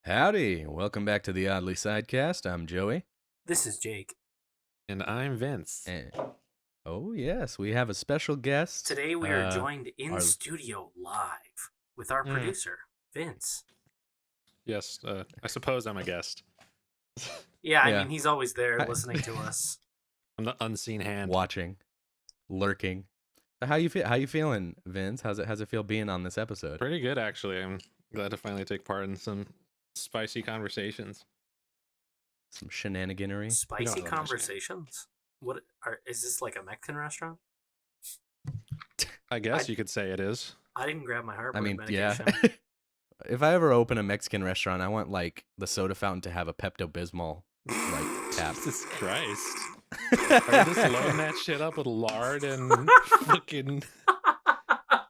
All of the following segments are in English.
Howdy, welcome back to the Oddly Sidecast. I'm Joey. This is Jake. And I'm Vince. Oh yes, we have a special guest. Today we are joined in studio live with our producer, Vince. Yes, I suppose I'm a guest. Yeah, I mean, he's always there listening to us. I'm the unseen hand. Watching, lurking. So how you feeling, Vince? How's it feel being on this episode? Pretty good, actually. I'm glad to finally take part in some spicy conversations. Some shenaniganery. Spicy conversations? Is this like a Mexican restaurant? I guess you could say it is. I didn't grab my heartburn medication. Yeah. If I ever open a Mexican restaurant, I want like the soda fountain to have a Pepto-Bismol like tap. Jesus Christ. Are you just loading that shit up with lard and fucking...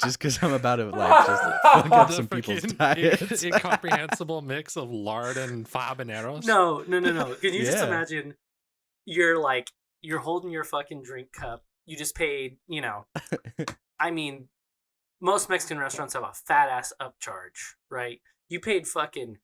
Just because I'm about to like just fuck up some people's diets. Incomprehensible mix of lard and habaneros. No. Can you just imagine you're holding your fucking drink cup. You just paid, I mean, most Mexican restaurants have a fat ass upcharge, right? You paid fucking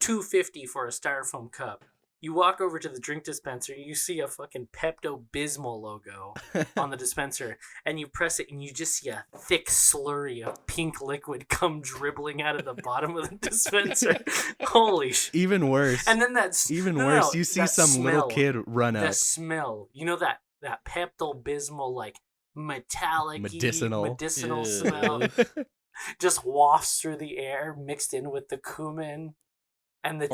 $2.50 for a styrofoam cup. You walk over to the drink dispenser, you see a fucking Pepto-Bismol logo on the dispenser, and you press it, and you just see a thick slurry of pink liquid come dribbling out of the bottom of the dispenser. Holy shit. Even worse. And then that's... Even worse, you see some smell, little kid run up. The smell. You know that Pepto-Bismol, like, metallic medicinal smell just wafts through the air mixed in with the cumin. And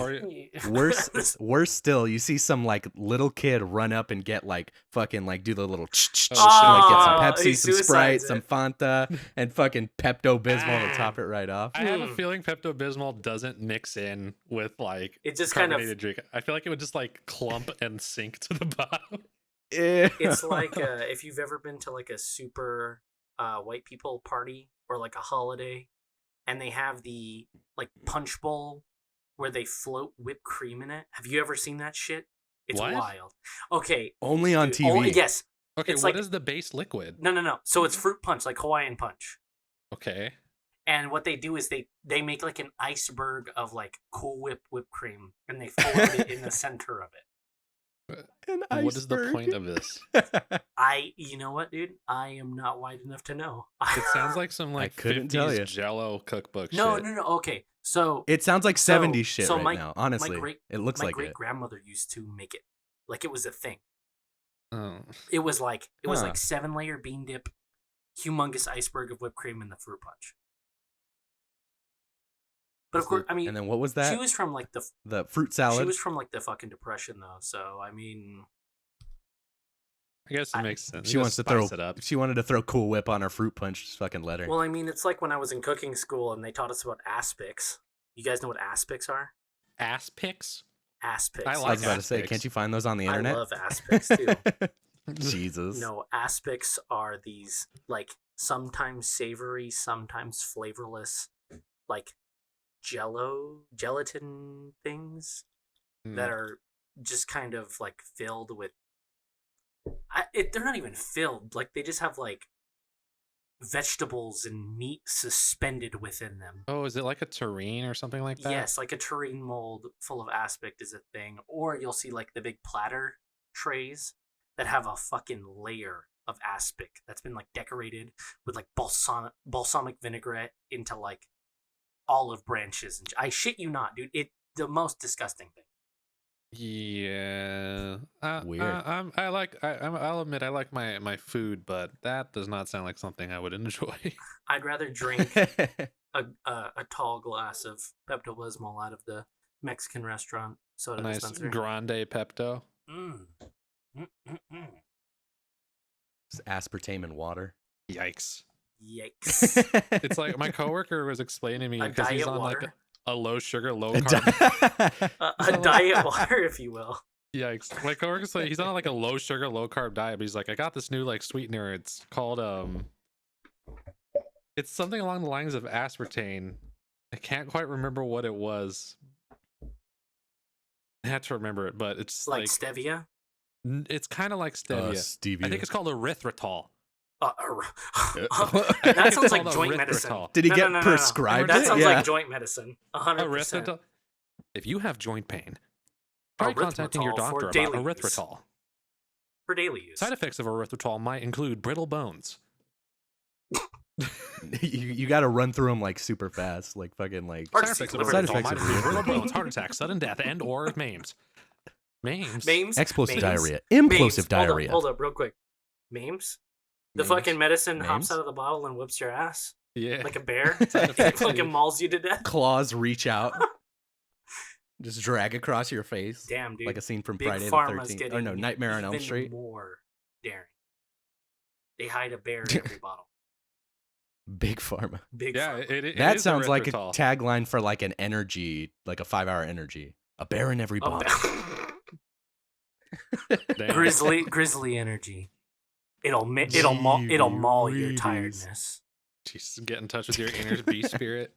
worse still, you see some like little kid run up and get like fucking like do the little like get some Pepsi, some Sprite, some Fanta, and fucking Pepto-Bismol to top it right off. I have a feeling Pepto-Bismol doesn't mix in with like it just carbonated drink. I feel like it would just like clump and sink to the bottom. It's like if you've ever been to like a super white people party or like a holiday, and they have the like punch bowl where they float whipped cream in it. Have you ever seen that shit? It's wild. Okay. Only on TV. Yes. Okay, what is the base liquid? No. So it's fruit punch, like Hawaiian punch. Okay. And what they do is they make like an iceberg of like Cool Whip whipped cream, and they float it in the center of it. What is the point of this? You know what, dude? I am not wide enough to know. It sounds like some like 50s Jello cookbook shit. No. Okay. So it sounds like 70s shit now. Honestly, it looks like it. My great grandmother used to make it like it was a thing. Oh. It was like 7-layer bean dip, humongous iceberg of whipped cream in the fruit punch. But of course, I mean, and then what was that? She was from like the fruit salad. She was from like the fucking Depression though, so I mean, I guess it makes sense. She wants to throw it up. She wanted to throw Cool Whip on her fruit punch. Just fucking let her. Well, I mean, it's like when I was in cooking school and they taught us about aspics. You guys know what aspics are? Aspics? Aspics. I was about to say, can't you find those on the internet? I love aspics too. Jesus. No, aspics are these like sometimes savory, sometimes flavorless, like gelatin things that are just kind of like filled with they're not even filled, like they just have like vegetables and meat suspended within them. Oh, is it like a terrine or something like that? Yes, like a terrine mold full of aspic is a thing. Or you'll see like the big platter trays that have a fucking layer of aspic that's been like decorated with like balsamic vinaigrette into like olive branches. And I shit you not, dude. The most disgusting thing. Yeah, weird. I'll admit I like my food, but that does not sound like something I would enjoy. I'd rather drink a tall glass of Pepto-Bismol out of the Mexican restaurant soda dispenser. Nice grande Pepto. It's aspartame and water. Yikes! It's like my coworker was explaining to me because he's on water. Like a low sugar, low carb. a diet water, if you will. Yikes. My coworker's like, he's on like a low sugar, low carb diet, but he's like, I got this new like sweetener. It's called it's something along the lines of aspartame. I can't quite remember what it was. I had to remember it, but it's like stevia. It's kind of like stevia. Stevia. I think it's called erythritol. That sounds like joint medicine. Did he get prescribed? That sounds like joint medicine. 100%. If you have joint pain, try contacting your Erythritol doctor for about daily use. erythritol. For daily use. Side effects of erythritol might include brittle bones. you got to run through them like super fast, like fucking like. Side effects of Side erythritol effects might of include brittle erythritol. bones, heart attack, sudden death, and or maims. Maims. Mames. Explosive Mames? diarrhea. Mames. Implosive diarrhea. Hold up, real quick. Mames? The Mames? fucking medicine Mames? hops out of the bottle and whips your ass Yeah. like a bear. Side It effects, fucking dude. mauls you to death. Claws reach out, just drag across your face, Damn, dude. like a scene from Big Friday the Pharma's 13th. getting Or no, Nightmare on Elm even Street. more daring. They hide a bear in every bottle. Big Pharma. Big Yeah, Pharma. it That is sounds like a erythritol. tagline for like an energy, like a 5-hour energy. A bear in every bottle. Damn. Grizzly energy. It'll maul your Jeez. tiredness. Jesus, get in touch with your inner beast spirit.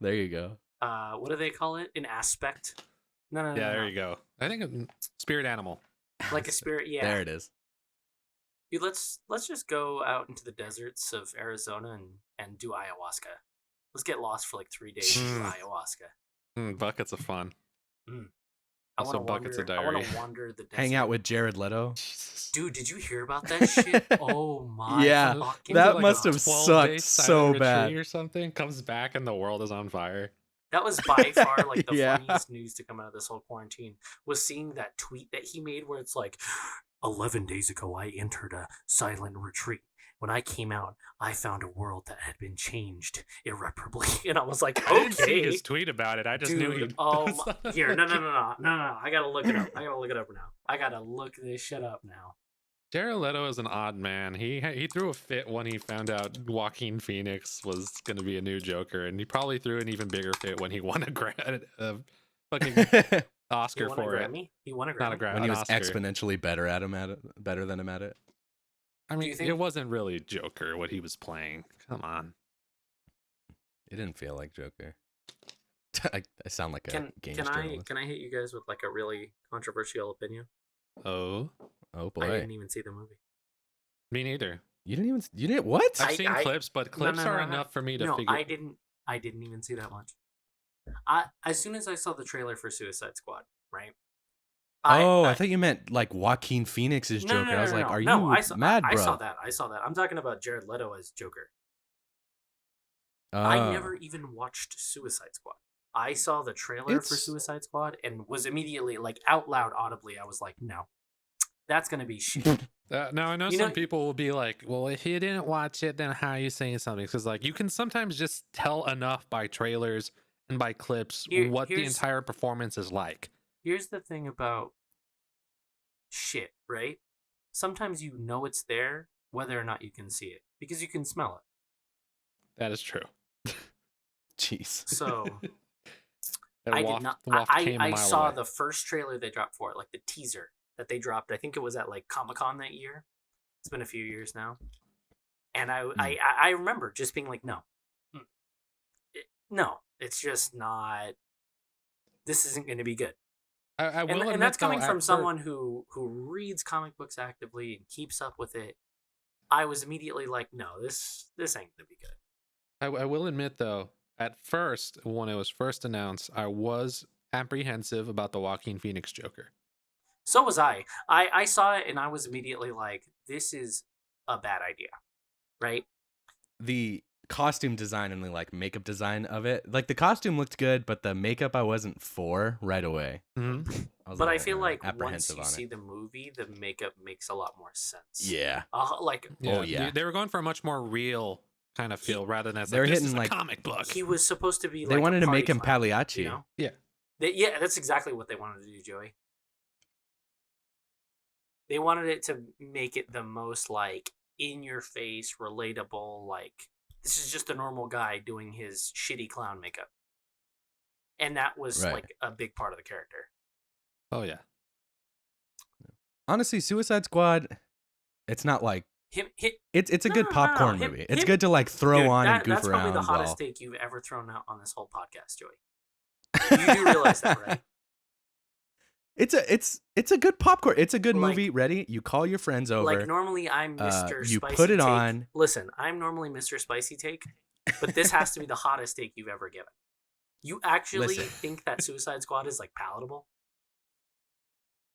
There you go. What do they call it? An aspect? No. Yeah, there you go. I think spirit animal. Like a spirit. Yeah. There it is. Dude, let's just go out into the deserts of Arizona and do ayahuasca. Let's get lost for like 3 days and do ayahuasca. Buckets of fun. I Also want to buckets of wander. I want diarrhea. to wander the desert. Hang out with Jared Leto. Dude, did you hear about that shit? Oh my Yeah, fucking that God. must have 12-day sucked silent so retreat bad. or something. Comes back and the world is on fire. That was by far like the Yeah. funniest news to come out of this whole quarantine. Was seeing that tweet that he made where it's like, 11 days ago I entered a silent retreat. When I came out, I found a world that had been changed irreparably. And I was like, I didn't see okay. his tweet about it. I just knew he. Dude, here, no. I gotta look it up. I gotta look this shit up now. Jared Leto is an odd man. He threw a fit when he found out Joaquin Phoenix was going to be a new Joker, and he probably threw an even bigger fit when he won a fucking Oscar He won a for it. Grammy? He won a Grammy. Not a Grammy. When he was Oscar. exponentially better at it, better than him at it. I mean, you think- it wasn't really Joker what he was playing. Come on. It didn't feel like Joker. I sound like a games Can journalist. I hit you guys with like a really controversial opinion? Oh, Oh I boy, didn't even see the movie. me neither. you didn't what? I've seen clips, but clips no, are no. enough for me to No, figure. I didn't even see that much. As soon as I saw the trailer for Suicide Squad, right? I thought you meant like Joaquin Phoenix's Joker. I was like, are you mad, bro? I saw that. I'm talking about Jared Leto as Joker. Oh. I never even watched Suicide Squad. I saw the trailer for It's- Suicide Squad and was immediately like out loud, audibly. I was like, no, that's gonna be shit. Now I know You some know- people will be like, "Well, if you didn't watch it, then how are you saying something?" Because like you can sometimes just tell enough by trailers and by clips what the here's- entire performance is like. Here's the thing about shit, right? Sometimes you know it's there, whether or not you can see it, because you can smell it. That is true. Jeez. So That I waft- did not. waft came a I mile saw away. the first trailer they dropped for it, like the teaser that they dropped. I think it was at like Comic-Con that year. It's been a few years now, and I remember just being like, no, no, it's just not. This isn't going to be good. I will admit, And that's though, coming at from fir- someone who reads comic books actively and keeps up with it. I was immediately like, no, this ain't gonna be good. I will admit though, at first when it was first announced, I was apprehensive about the Joaquin Phoenix Joker. So was I. I saw it and I was immediately like, this is a bad idea, right? The costume design and the like makeup design of it, like the costume looked good, but the makeup I wasn't for right away. Mm-hmm. Was But a I little, feel like once apprehensive you on see it. the movie, the makeup makes a lot more sense. Yeah. Like Yeah, Oh, yeah. They were going for a much more real kind of feel rather than as They're like, this hitting, is a like- comic book. he was supposed to be. They like wanted a to party make him clown, Pagliacci. You know? Yeah. Yeah, that's exactly what they wanted to do, Joey. They wanted it to make it the most like in your face, relatable, like this is just a normal guy doing his shitty clown makeup. And that was Right. like a big part of the character. Oh yeah. Honestly, Suicide Squad, it's not like It's it's a good popcorn him- movie. It's him- good to like throw Dude, on and goof that's around probably the hottest while. take you've ever thrown out on this whole podcast, Joey. You do realize that, right? It's a good popcorn. It's a good Like- movie. Ready? You call your friends over. Like normally I'm Mr. you Spicy put it Take. on. Listen, I'm normally Mr. Spicy Take, but this has to be the hottest take you've ever given. You actually Listen. think that Suicide Squad is like palatable?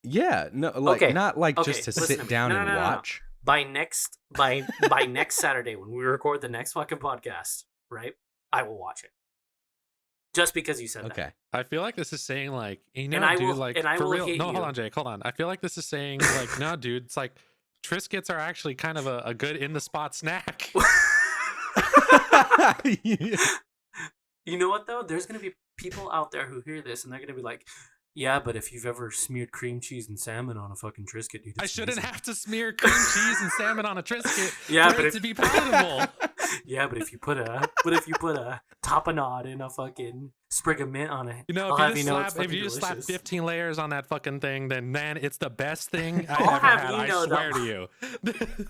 Yeah, no, like Okay, not like okay, just to listen to sit me. down No, no, and no, no, no. watch. By next Saturday when we record the next fucking podcast, right? I will watch it. Just because you said that. Okay. I feel like this is saying like, And I dude, will- like and I for will real. hit No, you. hold on, Jake. Hold on. I feel like this is saying like, no, dude, it's like Triscuits are actually kind of a good in the spot snack. You know what though? There's gonna be people out there who hear this and they're gonna be like, "Yeah, but if you've ever smeared cream cheese and salmon on a fucking Triscuit, dude, I it's shouldn't amazing." have to smear cream cheese and salmon on a Triscuit Yeah, for but it if- to be palatable. Yeah, but if you put a tapenade in a fucking sprig of mint on it, You know, I'll if have you you just know slap, it's if fucking you just slap delicious. 15 layers on that fucking thing, then man, it's the best thing I've I'll ever have had. you I know swear that- to you.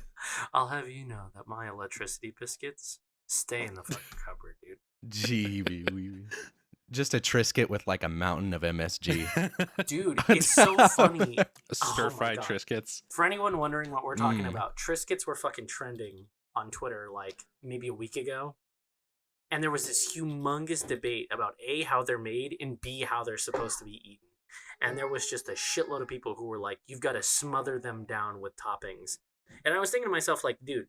I'll have you know that my electricity biscuits stay in the fucking cupboard, dude. Gee, just a Triscuit with like a mountain of MSG. Dude, it's so funny. Stir fried God. Triscuits. For anyone wondering what we're talking Mm. about, Triscuits were fucking trending on Twitter like maybe a week ago. And there was this humongous debate about A, how they're made, and B, how they're supposed to be eaten. And there was just a shitload of people who were like, you've got to smother them down with toppings. And I was thinking to myself, like, dude,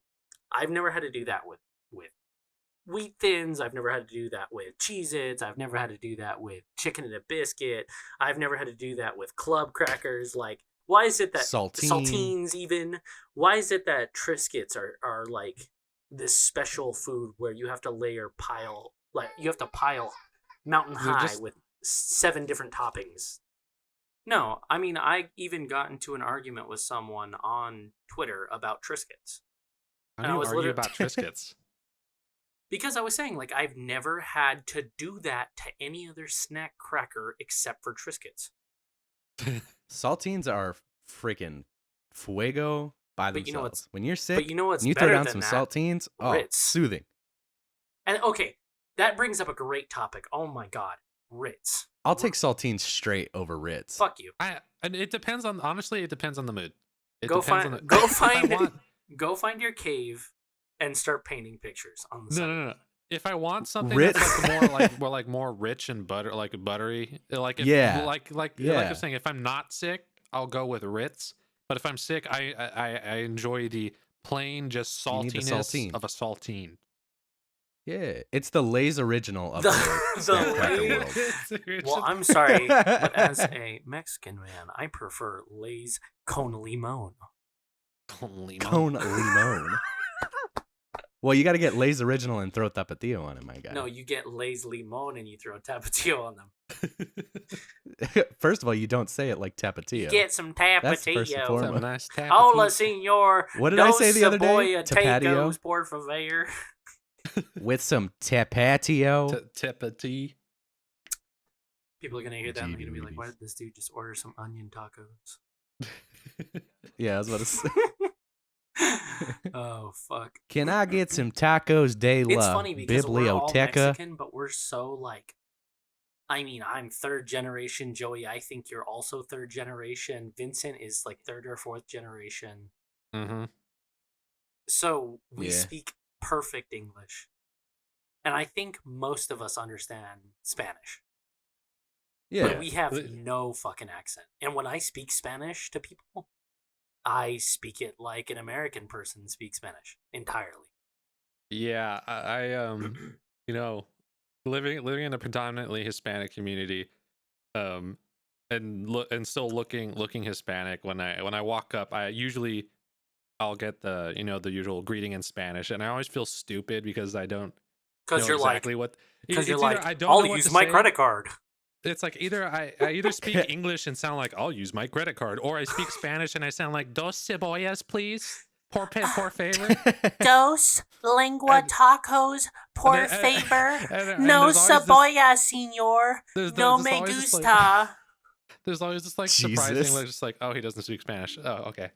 I've never had to do that with Wheat Thins. I've never had to do that with Cheez-Its. I've never had to do that with chicken and a biscuit. I've never had to do that with club crackers. Like, why is it that saltines even? Why is it that Triscuits are like this special food where you have to pile mountain They're high just- with 7 different toppings? No, I mean, I even got into an argument with someone on Twitter about Triscuits. How And do I you was argue literally- about Triscuits? Because I was saying, like, I've never had to do that to any other snack cracker except for Triscuits. Saltines are freaking fuego by But you know themselves. what's- When you're sick, But you know what's and you throw better down than some that? saltines, oh, Ritz. soothing. And okay, that brings up a great topic. Oh my god, Ritz. I'll take saltines straight over Ritz. Fuck you. And it depends on, honestly, it depends on the mood. It Go depends find- on the, go if I find- want- Go find your cave and start painting pictures on the No, side. no. If I want something Ritz. that's like more rich and buttery, like if, Yeah. like Yeah. you're saying, if I'm not sick, I'll go with Ritz. But if I'm sick, I enjoy the plain just You need the saltiness saltine. of a saltine. Yeah, it's the Lay's original of The- the snack cracker Lay's- world. Well, I'm sorry, but as a Mexican man, I prefer Lay's con limon. Cone limon. Well, you got to get Lay's original and throw Tapatio on it, my guy. No, you get Lay's limon and you throw Tapatio on them. First of all, you don't say it like Tapatio. You get some That's first and Tapatio. foremost. Some nice tap. Hola, senor. What did I say the other day? Dos Tapatio? tacos, por favor. With some Tapatio. Tapati. People are going to hear that and they're going to be like, Jeez. why did this dude just order some onion tacos? Yeah, I was about to say. Oh, fuck. Can I get some tacos de la It's funny because we're all biblioteca? Mexican, but we're so like, I mean, I'm 3rd generation. Joey, I think you're also 3rd generation. Vincent is like 3rd or 4th generation. Mm-hmm. So we Yeah. speak perfect English. And I think most of us understand Spanish. Yeah. But we have But- no fucking accent. And when I speak Spanish to people, I speak it like an American person speaks Spanish entirely. Yeah, you know, living in a predominantly Hispanic community, and still looking Hispanic. When I walk up, I'll get the the usual greeting in Spanish, and I always feel stupid because I don't Because know you're exactly like, what. because you're it's either like, I don't I'll know what use to my say. credit card. It's like either I either speak English and sound like I'll use my credit card, or I speak Spanish and I sound like dos cebollas, please, por favor. Dos lengua And- tacos, por and- favor. and No there's always cebolla, senor. There's No there's me always this, like- gusta. There's always this like surprising, Jesus. like, just like, oh, he doesn't speak Spanish. Oh, okay.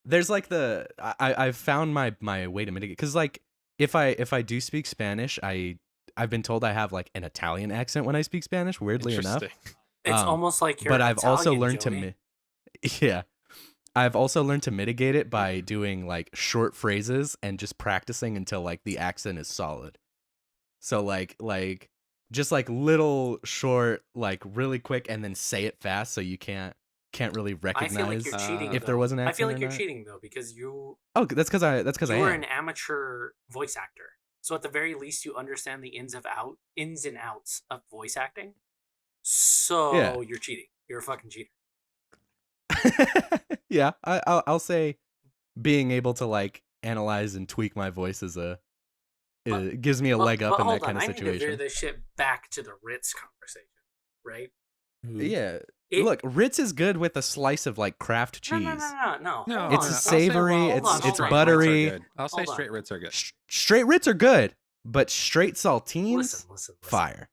There's like I've found my way to mitigate, because like if I do speak Spanish, I've been told I have like an Italian accent when I speak Spanish, weirdly enough. Interesting. It's Um, almost like you're But I've also Italian, learned Joey. yeah, I've also learned to mitigate it by doing like short phrases and just practicing until like the accent is solid. So like Just like little short, like really quick, and then say it fast so you can't really I recognize feel like you're cheating. if though. there was an I feel accent like or you're not. cheating though because you Oh, that's because I you're am. an amateur voice actor. So at the very least, you understand the ins and outs of voice acting. So Yeah. you're cheating. You're a fucking cheater. Yeah, I'll say being able to like analyze and tweak my voice it gives me a leg up in that kind of I need to veer situation. this shit back to the Ritz conversation, right? Yeah. It- Look, Ritz is good with a slice of like Kraft No, cheese. no. No, Hold It's on. I'll savory, say, hold on, it's hold on. buttery. I'll say Hold on. straight Ritz are good. Straight Ritz are good, but straight saltines, Listen. fire.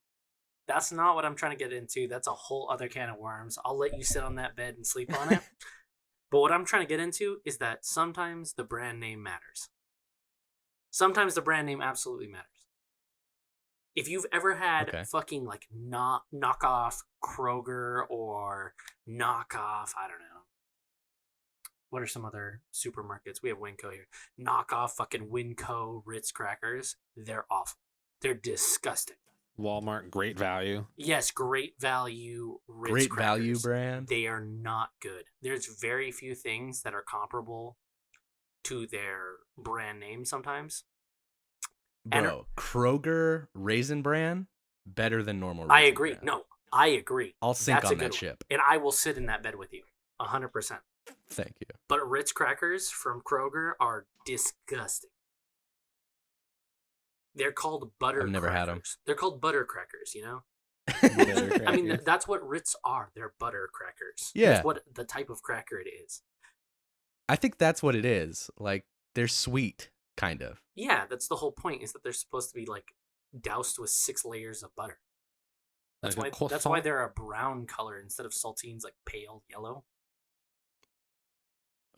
That's not what I'm trying to get into. That's a whole other can of worms. I'll let you sit on that bed and sleep on it. But what I'm trying to get into is that sometimes the brand name matters. Sometimes the brand name absolutely matters. If you've ever had fucking like knockoff Kroger or knockoff, I don't know. What are some other supermarkets? We have Winco here. Knockoff fucking Winco Ritz crackers. They're awful. They're disgusting. Walmart, great value. Yes, great value Ritz Great crackers. value brand. They are not good. There's very few things that are comparable to their brand name sometimes. Bro, Kroger Raisin Bran better than normal. I Raisin agree. Bran. No, I agree. I'll sink That's on a good that one. ship. And I will sit in that bed with you, 100%. Thank you. But Ritz crackers from Kroger are disgusting. They're called butter. I've never crackers. had 'em. They're called butter crackers. You know. I mean, that's what Ritz are. They're butter crackers. Yeah. That's what the type of cracker it is. I think that's what it is. Like they're sweet, kind of. Yeah, that's the whole point. Is that they're supposed to be like doused with 6 layers of butter. That's Like a why. That's why croissant? they're a brown color instead of saltines like pale yellow.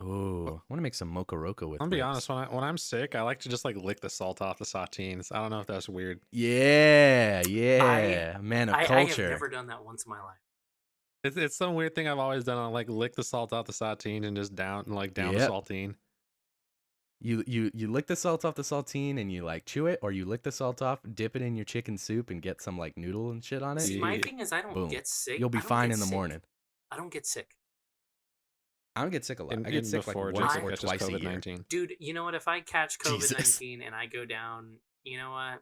Ooh, I want to make some mocha roca with. I'll be Ritz. honest, when I'm sick, I like to just like lick the salt off the saltines. I don't know if that's weird. Yeah, man of I have culture. never done that once in my life. It's some weird thing I've always done. I like lick the salt off the saltine and just down the Yep. saltine. You lick the salt off the saltine and you like chew it, or you lick the salt off, dip it in your chicken soup, and get some like noodle and shit on it. See, my thing is I don't Boom. get sick. You'll be I don't fine get in the sick. morning. I don't get sick. I don't get sick a lot. And I get sick like before once Jason or catches twice a year. COVID-19. Dude, you know what? If I catch Jesus. COVID-19 and I go down, you know what?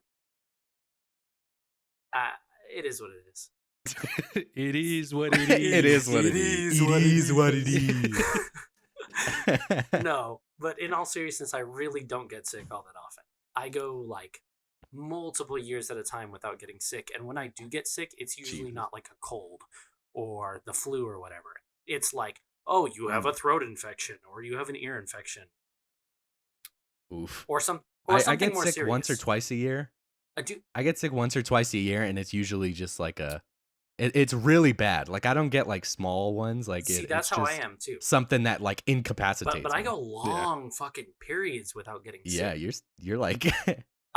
It is what it is. It is what it is. It is what it is. It is what it is. No, but in all seriousness, I really don't get sick all that often. I go like multiple years at a time without getting sick. And when I do get sick, it's usually Jesus. not like a cold or the flu or whatever. It's like, oh, you have a throat infection or you have an ear infection Oof. or something I get more sick serious. once or twice a year. I get sick once or twice a year, and it's usually just like it's really bad. Like I don't get like small ones. Like see, it's that's how I just am too. something that like incapacitates. But I me. go long fucking periods without getting sick. Yeah, you're like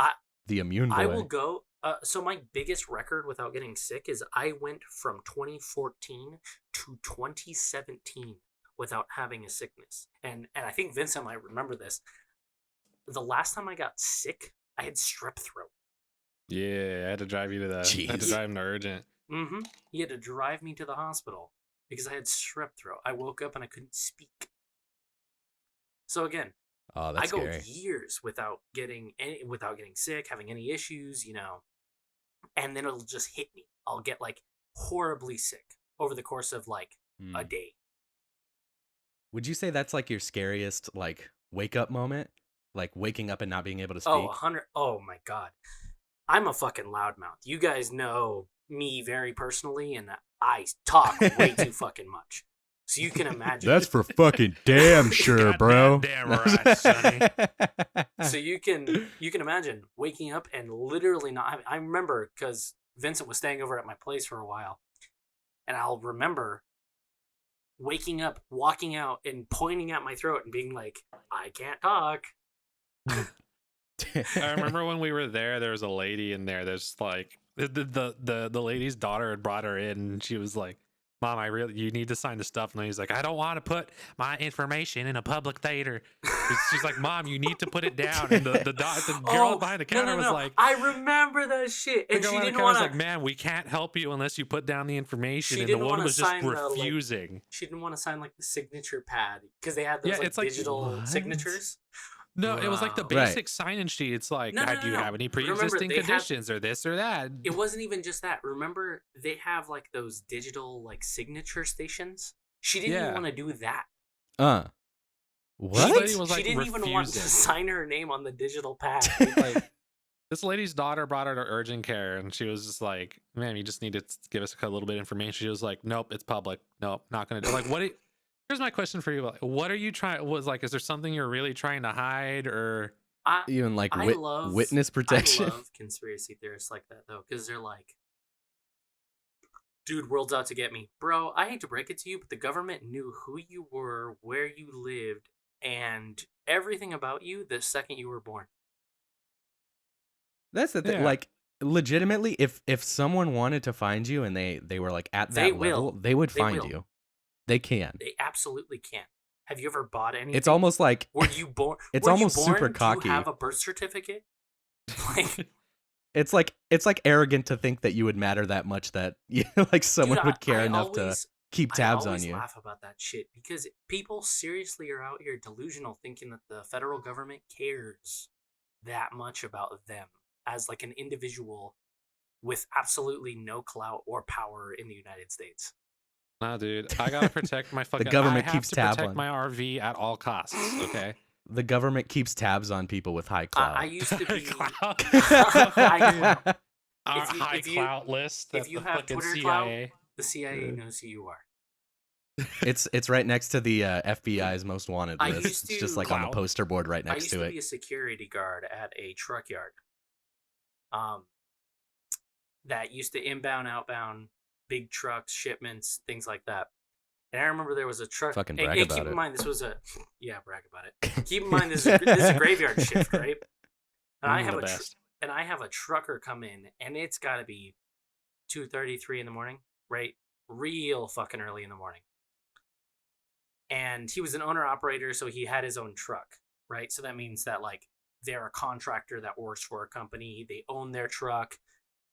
I- the immune boy. I will go. So my biggest record without getting sick is I went from 2014 to 2017 without having a sickness. And I think Vincent might remember this. The last time I got sick, I had strep throat. Yeah, I had to drive you to the. I had to Jeez. drive him to urgent. Mm-hmm. He had to drive me to the hospital because I had strep throat. I woke up and I couldn't speak. So again, Oh, that's I go scary. years without getting sick, having any issues, you know, and then it'll just hit me. I'll get like horribly sick over the course of like a day. Would you say that's like your scariest like wake up moment? Like waking up and not being able to speak? Oh, 100. Oh my God. I'm a fucking loudmouth. You guys know me very personally, and I talk way too fucking much. So you can imagine. That's for fucking damn sure, bro. Goddamn right, Sonny. So you can imagine waking up and literally not. I remember because Vincent was staying over at my place for a while, and I'll remember waking up, walking out, and pointing at my throat and being like, "I can't talk." I remember when we were there. There was a lady in there. There's like the lady's daughter had brought her in, and she was like, Mom, you need to sign the stuff. And he's like, I don't want to put my information in a public theater. She's like, Mom, you need to put it down. And the girl behind the counter was like, I remember that shit. And she didn't want to. Like, man, we can't help you unless you put down the information. And the woman was just refusing. She didn't want to sign like the signature pad because they had those digital signatures. No, it was like the basic sign-in sheet. It's like, do you have any pre-existing conditions or this or that? It wasn't even just that. Remember, they have like those digital like signature stations. She didn't even want to do that. What? She didn't even want to sign her name on the digital pad. Like, this lady's daughter brought her to urgent care, and she was just like, "Ma'am, you just need to give us a little bit of information." She was like, "Nope, it's public. Nope, not gonna do." Like, what? Here's my question for you. What are you trying? Is there something you're really trying to hide, or even like witness protection? I love conspiracy theorists like that though, because they're like, dude, world's out to get me. Bro, I hate to break it to you, but the government knew who you were, where you lived, and everything about you the second you were born. That's the thing. Yeah. Like, legitimately, if someone wanted to find you and they were like at that level, they would find you. They can. They absolutely can. Have you ever bought anything? It's almost like were you born? It's almost super cocky. Do you have a birth certificate? Like, it's like arrogant to think that you would matter that much that like someone would care enough to keep tabs on you. I laugh about that shit because people seriously are out here delusional, thinking that the federal government cares that much about them as like an individual with absolutely no clout or power in the United States. Nah, dude, I gotta protect my fucking. The government keeps tabs on my RV at all costs. Okay. The government keeps tabs on people with high clout. I used to be clout. Our high clout list. If you have Twitter clout, the CIA knows who you are. It's right next to the FBI's most wanted list. It's just like on the poster board right next to it. I used to be a security guard at a truck yard. That used to inbound, outbound, big trucks, shipments, things like that. And I remember there was a truck. Fucking brag about it. Keep in mind, this was brag about it. Keep in mind, this is a graveyard shift, right? And I have a trucker come in, and it's got to be 2:30, 3 in the morning, right? Real fucking early in the morning. And he was an owner operator, so he had his own truck, right? So that means that like they're a contractor that works for a company. They own their truck.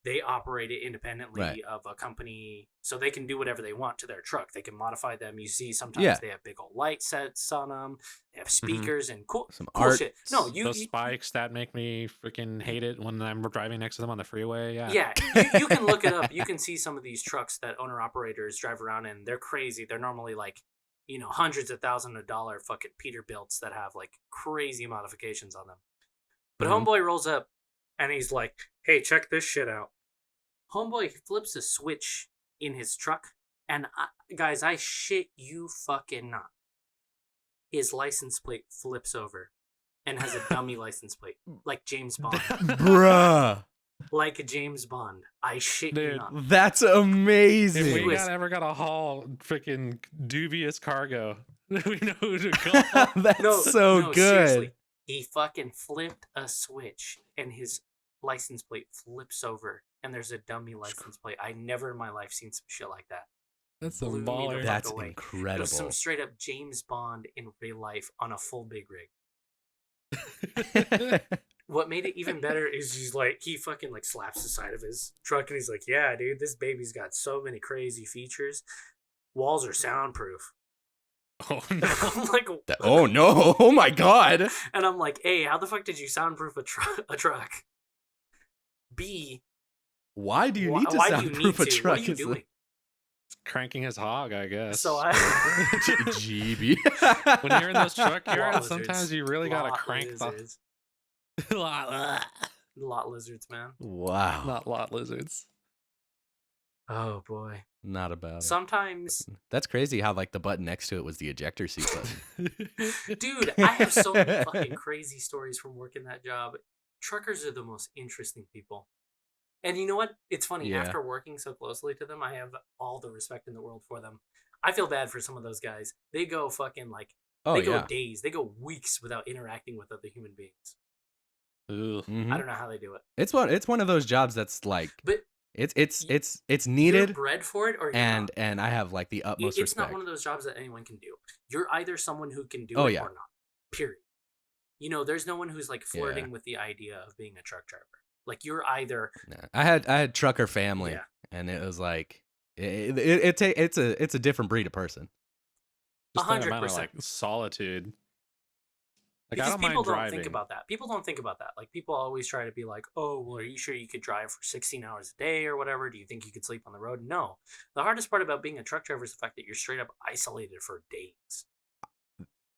They operate it independently of a company, so they can do whatever they want to their truck. They can modify them. You see, sometimes they have big old light sets on them. They have speakers and cool shit. No, those spikes that make me freaking hate it when I'm driving next to them on the freeway. Yeah, you can look it up. You can see some of these trucks that owner operators drive around in. They're crazy. They're normally like, hundreds of thousands of dollar fucking Peterbilts that have like crazy modifications on them. But homeboy rolls up and he's like, "Hey, check this shit out." Homeboy flips a switch in his truck, and guys, I shit you fucking not. His license plate flips over and has a dummy license plate, like James Bond. Bruh. Like a James Bond. I shit you not. That's amazing. If we ever got to haul freaking dubious cargo, we know who to call. That's so good. Seriously, he fucking flipped a switch, and his license plate flips over. And there's a dummy license plate. I never in my life seen some shit like that. That's a baller. That's incredible. It was some straight up James Bond in real life on a full big rig. What made it even better is he fucking like slaps the side of his truck and he's like, "Yeah, dude, this baby's got so many crazy features. Walls are soundproof." Oh no! I'm like, oh no! Oh my god! And I'm like, "Hey, how the fuck did you soundproof a truck?" B. Why do you need to soundproof a truck? What are you doing? Cranking his hog, I guess. So GB. When you're in those truck yards, sometimes you really gotta crank lizards. Lot lizards, man. Wow. Not lot lizards. Oh boy. Not about it. Sometimes. That's crazy how like the button next to it was the ejector seat button. Dude, I have so many fucking crazy stories from working that job. Truckers are the most interesting people. And you know what? It's funny. Yeah. After working so closely to them, I have all the respect in the world for them. I feel bad for some of those guys. They go fucking like, go days, they go weeks without interacting with other human beings. Mm-hmm. I don't know how they do it. It's one of those jobs that's like, but It's needed. You're bred for it, or you're and not. I have like the utmost It's respect. not one of those jobs that anyone can do. You're either someone who can do Oh, it yeah. or not. Period. You know, there's no one who's like flirting with the idea of being a truck driver. Like you're either. Yeah. I had trucker family, Yeah. and it was like it's a different breed of person. Just the amount of 100%. like solitude. Like I Because don't people mind don't driving. think about that. People don't think about that. Like people always try to be like, "Oh, well, are you sure you could drive for 16 hours a day or whatever? Do you think you could sleep on the road?" No. The hardest part about being a truck driver is the fact that you're straight up isolated for days.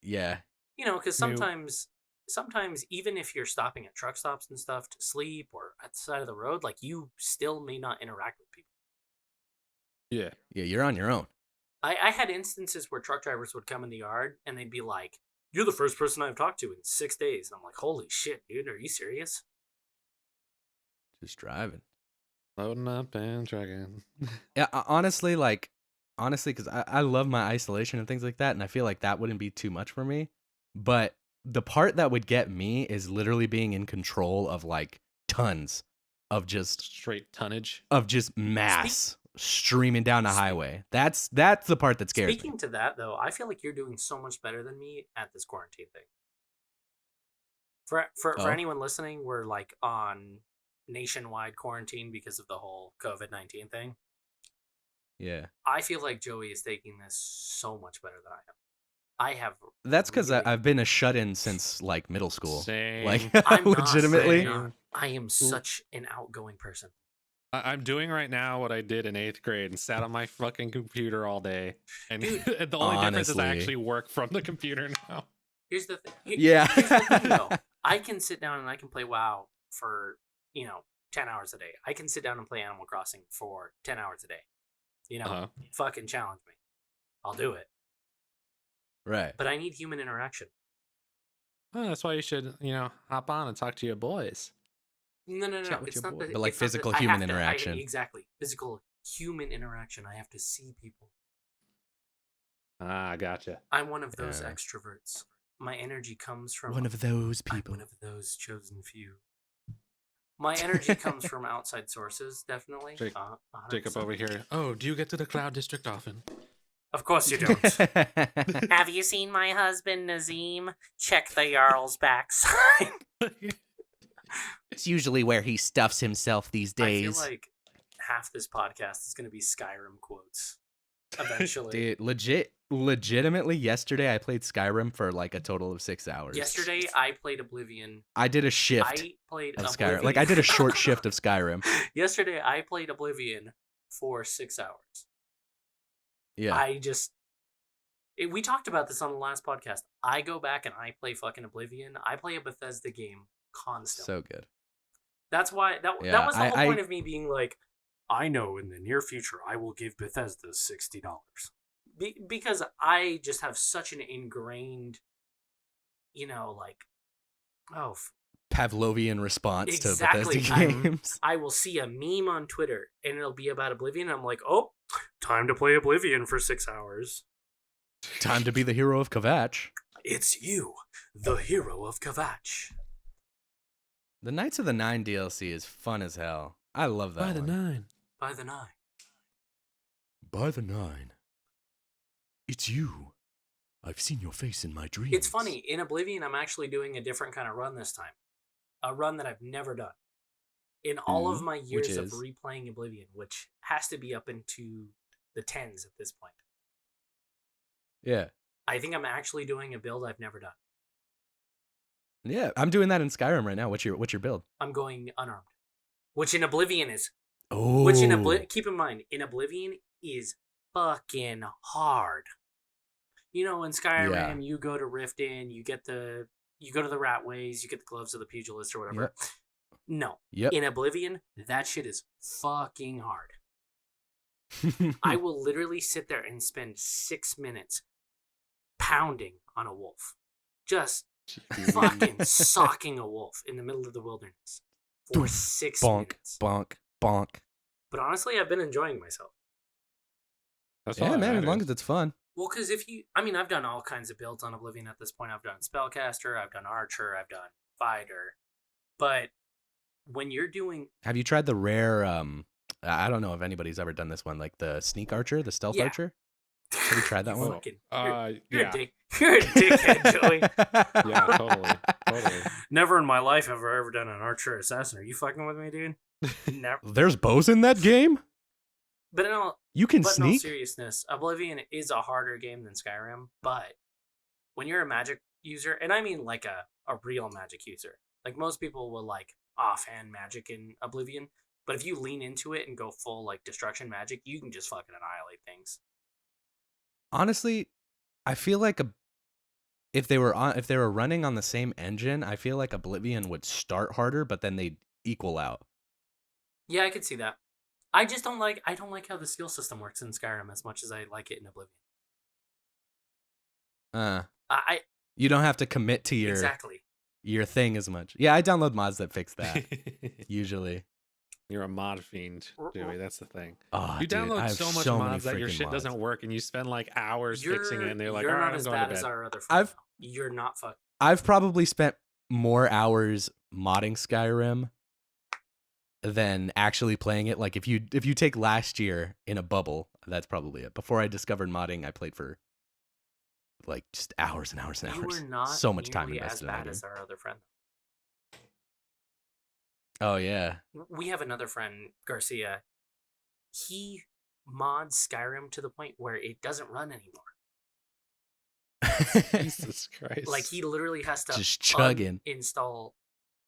Yeah. You know, because You- sometimes even if you're stopping at truck stops and stuff to sleep or at the side of the road, like you still may not interact with people. Yeah. Yeah, you're on your own. I had instances where truck drivers would come in the yard and they'd be like, "You're the first person I've talked to in 6 days." And I'm like, "Holy shit, dude, are you serious?" Just driving. Loading up and trucking. Yeah, honestly, because I love my isolation and things like that, and I feel like that wouldn't be too much for me. But the part that would get me is literally being in control of like tons of just Straight tonnage. mass streaming down the highway. That's the part that scares me. Speaking to that, though, I feel like you're doing so much better than me at this quarantine thing. For Oh. anyone listening, we're like on nationwide quarantine because of the whole COVID-19 thing. Yeah, I feel like Joey is taking this so much better than I am. I have. that's because really- I've been a shut-in since like middle school. Same. Like I'm not legitimately. saying I am such an outgoing person. I'm doing right now what I did in 8th grade and sat on my fucking computer all day. And Dude, the only difference is I honestly. actually work from the computer now. Here's the thing. Yeah. Here's the thing, though. I can sit down and I can play WoW for 10 hours a day. I can sit down and play Animal Crossing for 10 hours a day. Uh-huh. Fucking challenge me. I'll do it. Right. But I need human interaction. Oh, that's why you should, hop on and talk to your boys. No. Chat with It's your not boy. that. But, like, it's not that- physical I human have to- interaction. Exactly. Physical human interaction. I have to see people. Ah, gotcha. I'm one of those Yeah. extroverts. My energy comes from One of those I'm people. one of those chosen few. My energy comes from outside sources, definitely. Jake- 100%. Jacob over here. Oh, do you get to the Cloud District often? Of course you don't. Have you seen my husband Nazim? Check the Jarl's backside. It's usually where he stuffs himself these I days. feel like half this podcast is going to be Skyrim quotes. Eventually. Dude, legitimately, yesterday I played Skyrim for like a total of 6 hours. Yesterday I played Oblivion. I did a shift I played of Oblivion. Skyrim. Like I did a short shift of Skyrim. Yesterday I played Oblivion for 6 hours. Yeah. We talked about this on the last podcast. I go back and I play fucking Oblivion. I play a Bethesda game constantly. So good. That's why that Yeah, was the whole I- point of me being like, I know in the near future I will give Bethesda $60 because I just have such an ingrained, Pavlovian response Exactly. to Bethesda games. I will see a meme on Twitter and it'll be about Oblivion. And I'm like, oh, time to play Oblivion for 6 hours. Time to be the hero of Kvatch. It's you, the hero of Kvatch. The Knights of the Nine DLC is fun as hell. I love that By the one. 9. By the 9. By the 9. It's you. I've seen your face in my dreams. It's funny. In Oblivion, I'm actually doing a different kind of run this time. A run that I've never done. In all of my years of is? replaying Oblivion, which has to be up into the 10s at this point, Yeah. I think I'm actually doing a build I've never done. Yeah, I'm doing that in Skyrim right now. What's your build? I'm going unarmed. Which in Oblivion is... Oh. Which in keep in mind, in Oblivion is fucking hard. In Skyrim, Yeah. you go to Riften, you go to the Rat Ways, you get the Gloves of the Pugilist or whatever. Yep. No. Yep. In Oblivion, that shit is fucking hard. I will literally sit there and spend 6 minutes pounding on a wolf. Just fucking socking a wolf in the middle of the wilderness for 6 bonk, minutes. bonk, bonk. But honestly, I've been enjoying myself. That's all Yeah, that man, as long matters. as it's fun. Well, because I've done all kinds of builds on Oblivion at this point. I've done Spellcaster, I've done Archer, I've done Fighter. But when you're doing... Have you tried the rare I don't know if anybody's ever done this one, like the sneak archer, the stealth Yeah. archer. Have you tried that one? You're Yeah. a dick. You're a dickhead, Joey. Yeah, totally. Never in my life have I ever done an archer assassin. Are you fucking with me, dude? Never. There's bows in that game? But in all You can but in all sneak? seriousness, Oblivion is a harder game than Skyrim. But when you're a magic user, and I mean like a real magic user, like most people will like offhand magic in Oblivion. But if you lean into it and go full like destruction magic, you can just fucking annihilate things. Honestly, I feel like if they were running on the same engine, I feel like Oblivion would start harder, but then they'd equal out. Yeah, I could see that. I don't like how the skill system works in Skyrim as much as I like it in Oblivion. You don't have to commit to your thing as much. Yeah, I download mods that fix that usually. You're a mod fiend, Joey. That's the thing. Oh, You dude, I download have so much so many mods that your freaking shit mods. doesn't work, and you spend like hours fixing it, and they're like, you're "All right, not I'm as going bad to as bed." our other friend. You're not fuck. I've probably spent more hours modding Skyrim than actually playing it. Like if you take last year in a bubble, that's probably it. Before I discovered modding, I played for like just hours and hours and You hours. were not So much time nearly as invested in that bad game. as our other friend. Oh yeah. We have another friend, Garcia. He mods Skyrim to the point where it doesn't run anymore. Jesus Christ! Like he literally has to Just chugging. install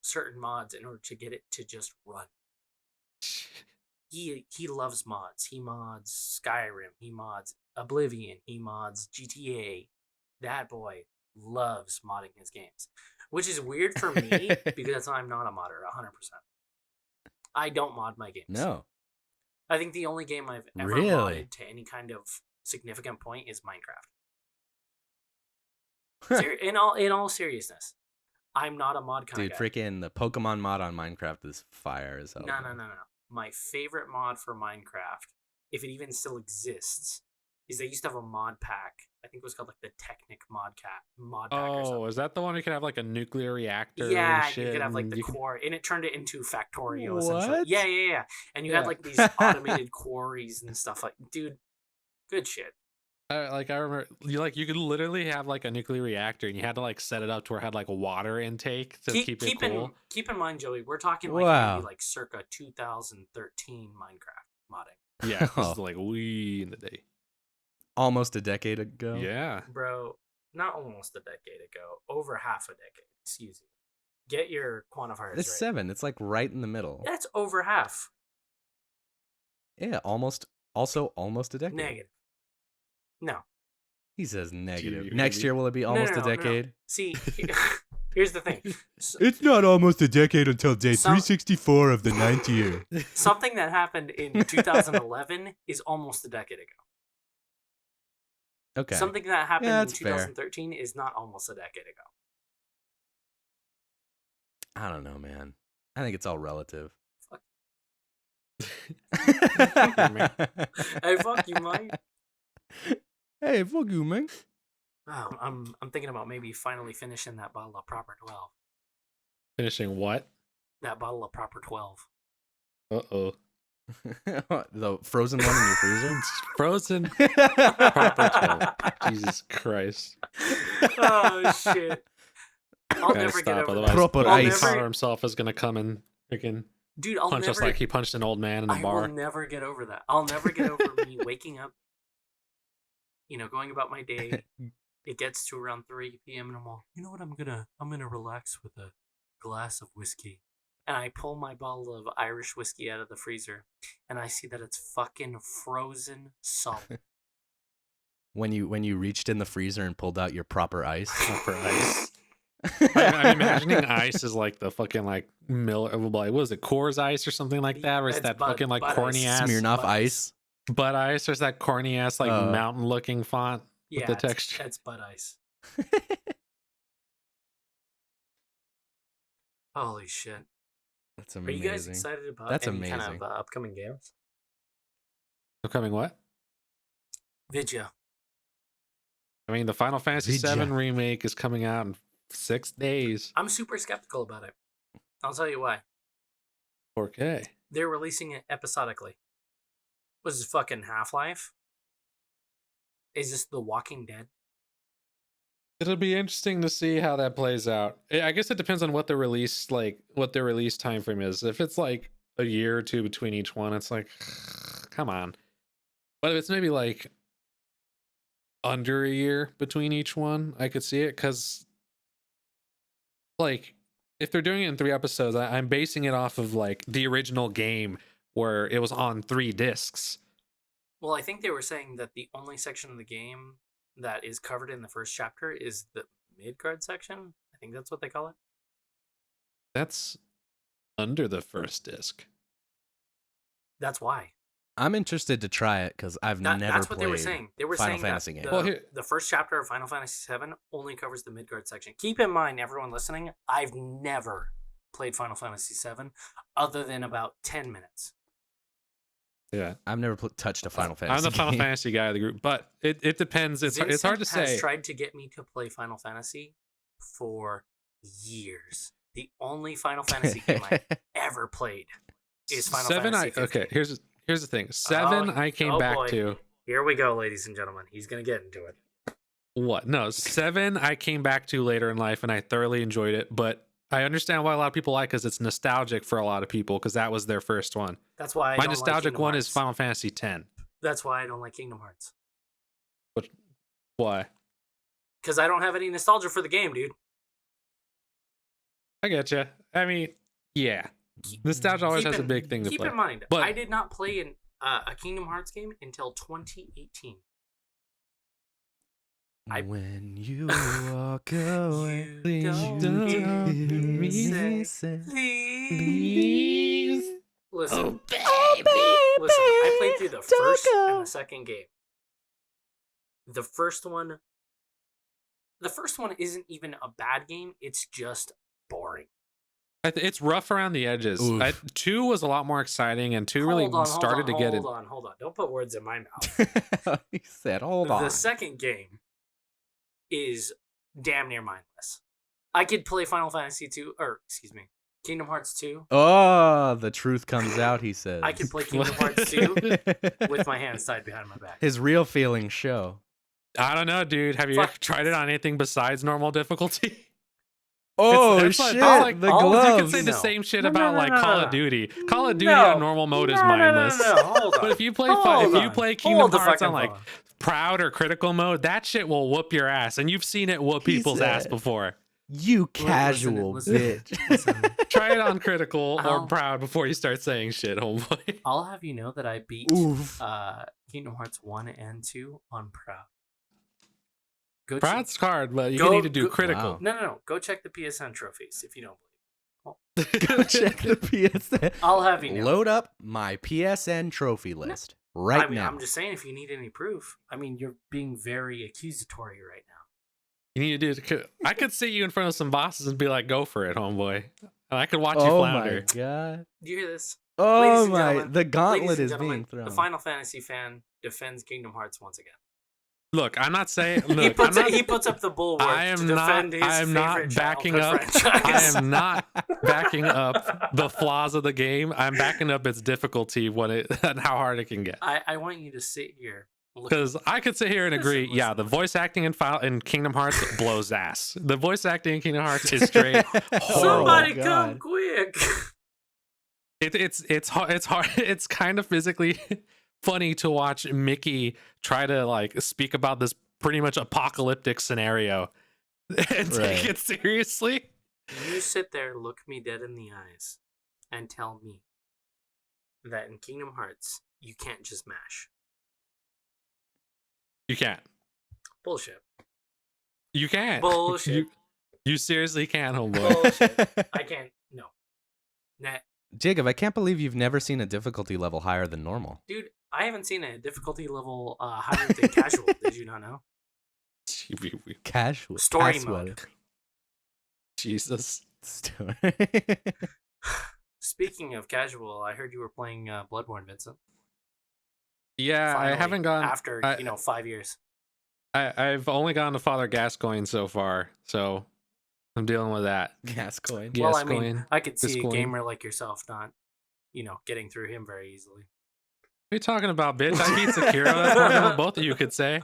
certain mods in order to get it to just run. He loves mods. He mods Skyrim. He mods Oblivion. He mods GTA. That boy loves modding his games, which is weird for me because I'm not a modder 100%. I don't mod my games. No. I think the only game I've ever Really? modded to any kind of significant point is Minecraft. In all seriousness, I'm not a mod kind Dude, of guy. freaking the Pokemon mod on Minecraft is fire as hell. No. My favorite mod for Minecraft, if it even still exists, is they used to have a mod pack. I think it was called like the Technic mod pack or something. Oh, is that the one you could have like a nuclear reactor? Yeah, and shit, you could have like and the you could- core, and it turned it into Factorio essentially. What? Yeah. And you had like these automated quarries and stuff like, dude, good shit. I remember you could literally have like a nuclear reactor, and you had to like set it up to where it had like water intake to keep it cool. Keep in mind, Joey, we're talking like Wow. maybe like circa 2013 Minecraft modding. Yeah, this is like way in the day. Almost a decade ago. Yeah. Bro, not almost a decade ago, over half a decade. Excuse me. Get your quantifiers It's right. 7. It's like right in the middle. That's over half. Yeah, almost. Also, almost a decade. Negative. No. He says negative. Dude. Next year will it be almost No. a decade? See, here's the thing. It's not almost a decade until day Some- 364 of the 9th year. Something that happened in 2011 is almost a decade ago. Okay. Something that happened Yeah, in that's fair. 2013 is not almost a decade ago. I don't know, man. I think it's all relative. Fuck. Man. Hey, fuck you, Mike. Hey, fuck you, man. Oh, I'm thinking about maybe finally finishing that bottle of Proper 12. Finishing what? That bottle of Proper 12. Uh-oh. The frozen one in your freezer? Frozen. Proper 12. Jesus Christ. Oh shit! I'll Gotta never get stop, over otherwise that. Proper I'll ice. Connor never, himself is gonna come and freaking dude. I'll punch never. us like he punched an old man in the I bar. will never get over that. I'll never get over me waking up. Going about my day. It gets to around 3 p.m. and I'm all, you know what? I'm gonna relax with a glass of whiskey. And I pull my bottle of Irish whiskey out of the freezer, and I see that it's fucking frozen solid. When you reached in the freezer and pulled out your proper ice? Proper ice. I'm imagining ice is like the fucking like Miller, like what is it, Coors Ice or something like that, or is That's that Bud- fucking like Bud corny Ice. ass Smirnoff Bud ice? Bud Ice, or is that corny ass like Oh. mountain looking font Yeah, with the texture? That's Bud Ice. Holy shit! That's Are amazing. you guys excited about That's any kind amazing. of upcoming games? Upcoming what? Vidya. I mean, the Final Fantasy Vidya. VII remake is coming out in 6 days. I'm super skeptical about it. I'll tell you why. 4K. they're releasing it episodically. Was this fucking Half-Life? Is this The Walking Dead? It'll be interesting to see how that plays out. I guess it depends on what the release time frame is. If it's like a year or two between each one, it's like, come on. But if it's maybe like under a year between each one, I could see it. Because like if they're doing it in 3 episodes, I'm basing it off of like the original game where it was on 3 discs. Well, I think they were saying that the only section of the game that is covered in the first chapter is the mid-card section. I think that's what they call it. That's under the first disc. That's why. I'm interested to try it because I've never That's what played they were saying. They were Final saying Fantasy that game. Well, here- the first chapter of Final Fantasy VII only covers the mid-card section. Keep in mind, everyone listening, I've never played Final Fantasy VII other than about 10 minutes. Yeah, I've never touched a Final Fantasy. I'm the Final game. Fantasy guy of the group, but it depends. It's hard to Vincent say. has tried to get me to play Final Fantasy for years. The only Final Fantasy game I ever played is Final 7, Fantasy 15. okay, here's the thing. 7 I came back boy. to. Here we go, ladies and gentlemen. He's gonna get into it. What? No, 7 I came back to later in life and I thoroughly enjoyed it, but I understand why a lot of people like because it's nostalgic for a lot of people because that was their first one. That's why My nostalgic one is Final. Final Fantasy X. That's why I don't like Kingdom Hearts. Why? Because I don't have any nostalgia for the game, dude. I get you. I mean, yeah. Nostalgia always has a big thing to Keep play. in mind, But- I did not play a Kingdom Hearts game until 2018. When you walk away, You please don't don't hear me me say, say, Please. please. Listen, Oh, baby, listen. I played through the don't first go. and the second game. The first one isn't even a bad game. It's just boring. It's rough around the edges. Oof. 2 was a lot more exciting, and 2 really started to get it. Hold on. Don't put words in my mouth. He said, hold on. The second game is damn near mindless. I could play Final Fantasy 2, or excuse me, Kingdom Hearts 2. Oh, the truth comes out, he says. I could play Kingdom Hearts 2 with my hands tied behind my back. His real feelings show. I don't know, dude. Have you Fuck. ever tried it on anything besides normal difficulty? Oh, It's shit, like, the you gloves. can say the No. same shit No, about no, like no, Call no. of Duty. Call of Duty No. on normal mode is No, mindless. No, hold on. But if you play Hold if you on. play Kingdom Hold the Hearts on fucking like phone. proud or critical mode, that shit will whoop your ass, and you've seen it whoop He people's ass said- before. You casual listen. bitch. Listen. Try it on critical or I'll- proud before you start saying shit, homeboy. I'll have you know that I beat Oof. Kingdom Hearts 1 and 2 on Proud. Go Proud's hard, but you Go- need to do go- critical. Wow. No. Go check the PSN trophies if you don't Go check the PSN. believe. I'll have you know. Load up my PSN trophy list right I mean, now. I'm just saying if you need any proof. I mean, you're being very accusatory right now. You need to do. I could sit you in front of some bosses and be like, "Go for it, homeboy," and I could watch you Oh flounder. my god. Do you hear this? Oh Ladies and my. gentlemen, The Ladies gauntlet and is gentlemen, being thrown. The Final Fantasy fan defends Kingdom Hearts once again. Look, I'm not saying. He Look, puts I'm not, he puts up the bulwark I am to not. defend his I am not favorite backing childhood up. franchise. I am not backing up the flaws of the game. I'm backing up its difficulty and how hard it can get. I want you to sit here. Look, Because I could sit here and agree, Listen, yeah, listen, the listen. voice acting in Kingdom Hearts blows ass. The voice acting in Kingdom Hearts is straight horrible. somebody God. come quick. It's hard. It's kind of physically funny to watch Mickey try to like speak about this pretty much apocalyptic scenario and take Right. it seriously. You sit there, look me dead in the eyes, and tell me that in Kingdom Hearts you can't just mash. You can't. Bullshit. You can't. Bullshit. You seriously can't, homeboy. Bullshit. I can't. No. Nah, Jacob, I can't believe you've never seen a difficulty level higher than normal. dude, I haven't seen a difficulty level higher than casual. Did you not know? Casual. Story casual. mode. Jesus. Story. Speaking of casual, I heard you were playing Bloodborne, Vincent. Yeah, I Finally, haven't gone after 5 years. I've only gone to Father Gascoigne so far, so I'm dealing with that. Gascoigne. Yeah. Well, I Gascoigne. mean, I could see a Gascoigne. gamer like yourself not getting through him very easily. What are you talking about, bitch? I beat Sekiro. That's more than what both of you could say.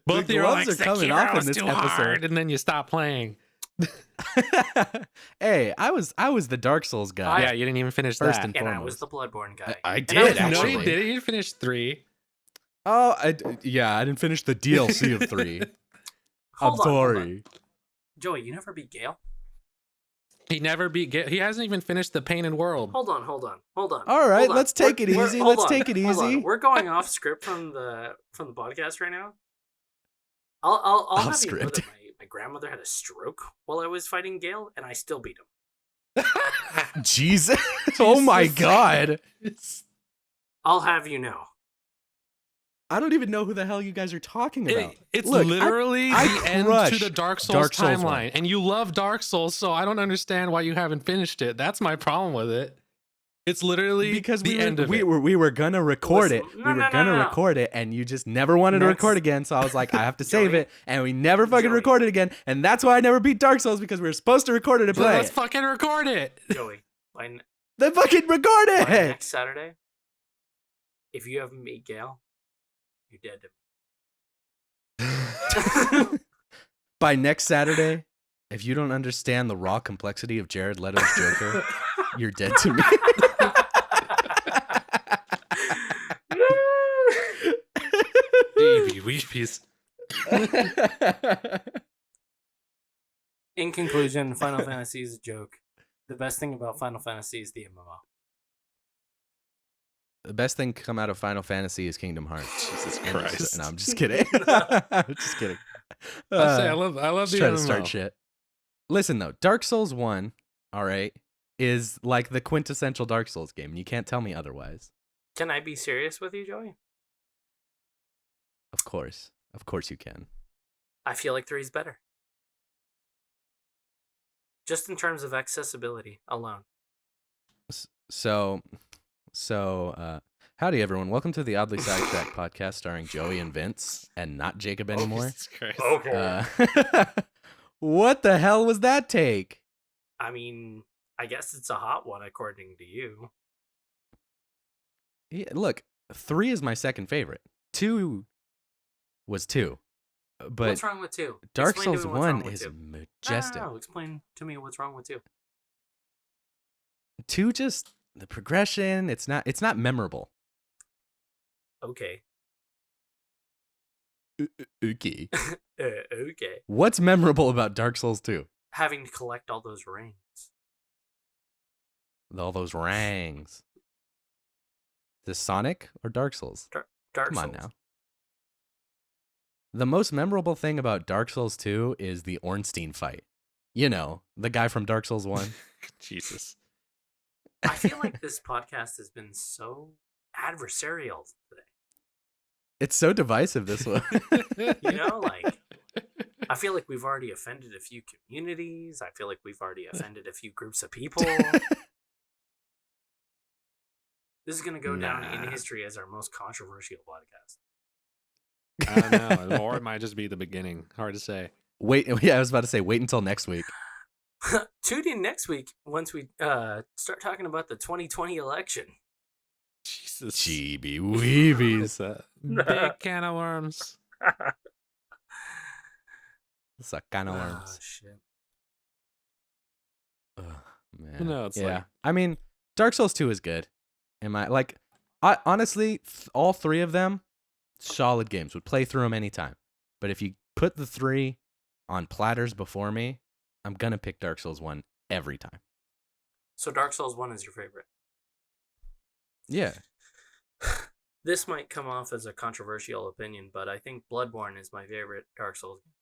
Both of you are like, coming off in this episode, hard, and then you stop playing. Hey, I was the Dark Souls guy. Yeah, you didn't even finish first that. and And foremost. I was the Bloodborne guy. I did, No, actually. you didn't. You finished 3. Oh, I didn't finish the DLC of 3. I'm sorry. Joey, you never beat Gale? He never beat. He hasn't even finished the Painted World. Hold on. All right, let's take it easy. Let's take it easy. We're going off script from the podcast right now. I'll have you know that my grandmother had a stroke while I was fighting Gale, and I still beat him. Jesus! Oh my God! I'll have you know. I don't even know who the hell you guys are talking about. It's Look, literally I the end to the Dark Souls timeline, and you love Dark Souls, so I don't understand why you haven't finished it. That's my problem with it. It's literally because the end of it. We were gonna record it. We were gonna record it, and you just never wanted to record again. So I was like, I have to save it, and we never fucking recorded again. And that's why I never beat Dark Souls, because we were supposed to record it and play. Let's fucking record it, Joey. Then fucking record it next Saturday. If you haven't beat Gale, you're dead to me. By next Saturday, if you don't understand the raw complexity of Jared Leto's Joker, you're dead to me. Baby weepies. In conclusion, Final Fantasy is a joke. The best thing about Final Fantasy is the MMO. The best thing to come out of Final Fantasy is Kingdom Hearts. Jesus Christ. No, I'm just kidding. I'm just kidding. I love the trying MMO. to start shit. Listen though, Dark Souls 1, all right, is like the quintessential Dark Souls game, and you can't tell me otherwise. Can I be serious with you, Joey? Of course you can. I feel like 3 is better. Just in terms of accessibility alone. So, howdy everyone. Welcome to the Oddly Sidetracked podcast starring Joey and Vince, and not Jacob anymore. Jesus Christ. Okay. What the hell was that take? I mean, I guess it's a hot one according to you. Yeah, look, 3 is my second favorite. 2 was 2. But what's wrong with 2? Dark Souls 1 is majestic. No, explain to me what's wrong with 2. 2 just the progression, it's not memorable. Okay. Okay. Okay. What's memorable about Dark Souls 2? Having to collect all those rings. All those rangs. Is this Sonic or Dark Souls? Dark Come Souls. on now. The most memorable thing about Dark Souls 2 is the Ornstein fight. You know, the guy from Dark Souls 1. Jesus. I feel like this podcast has been so adversarial today. It's so divisive, this one. You know, like, I feel like we've already offended a few communities. I feel like we've already offended a few groups of people. This is going to go down in history as our most controversial podcast. I don't know. Or it might just be the beginning. Hard to say. Wait, yeah, I was about to say, wait until next week. Tune in next week once we start talking about the 2020 election. Jesus. Chibi weebies. Big can of worms. It's a can of Oh, worms. shit. Ugh, man. No, it's yeah. like- I mean, Dark Souls 2 is good. I honestly, all 3 of them, solid games. Would play through them anytime. But if you put the 3 on platters before me, I'm gonna pick Dark Souls 1 every time. So Dark Souls 1 is your favorite. Yeah. This might come off as a controversial opinion, but I think Bloodborne is my favorite Dark Souls game.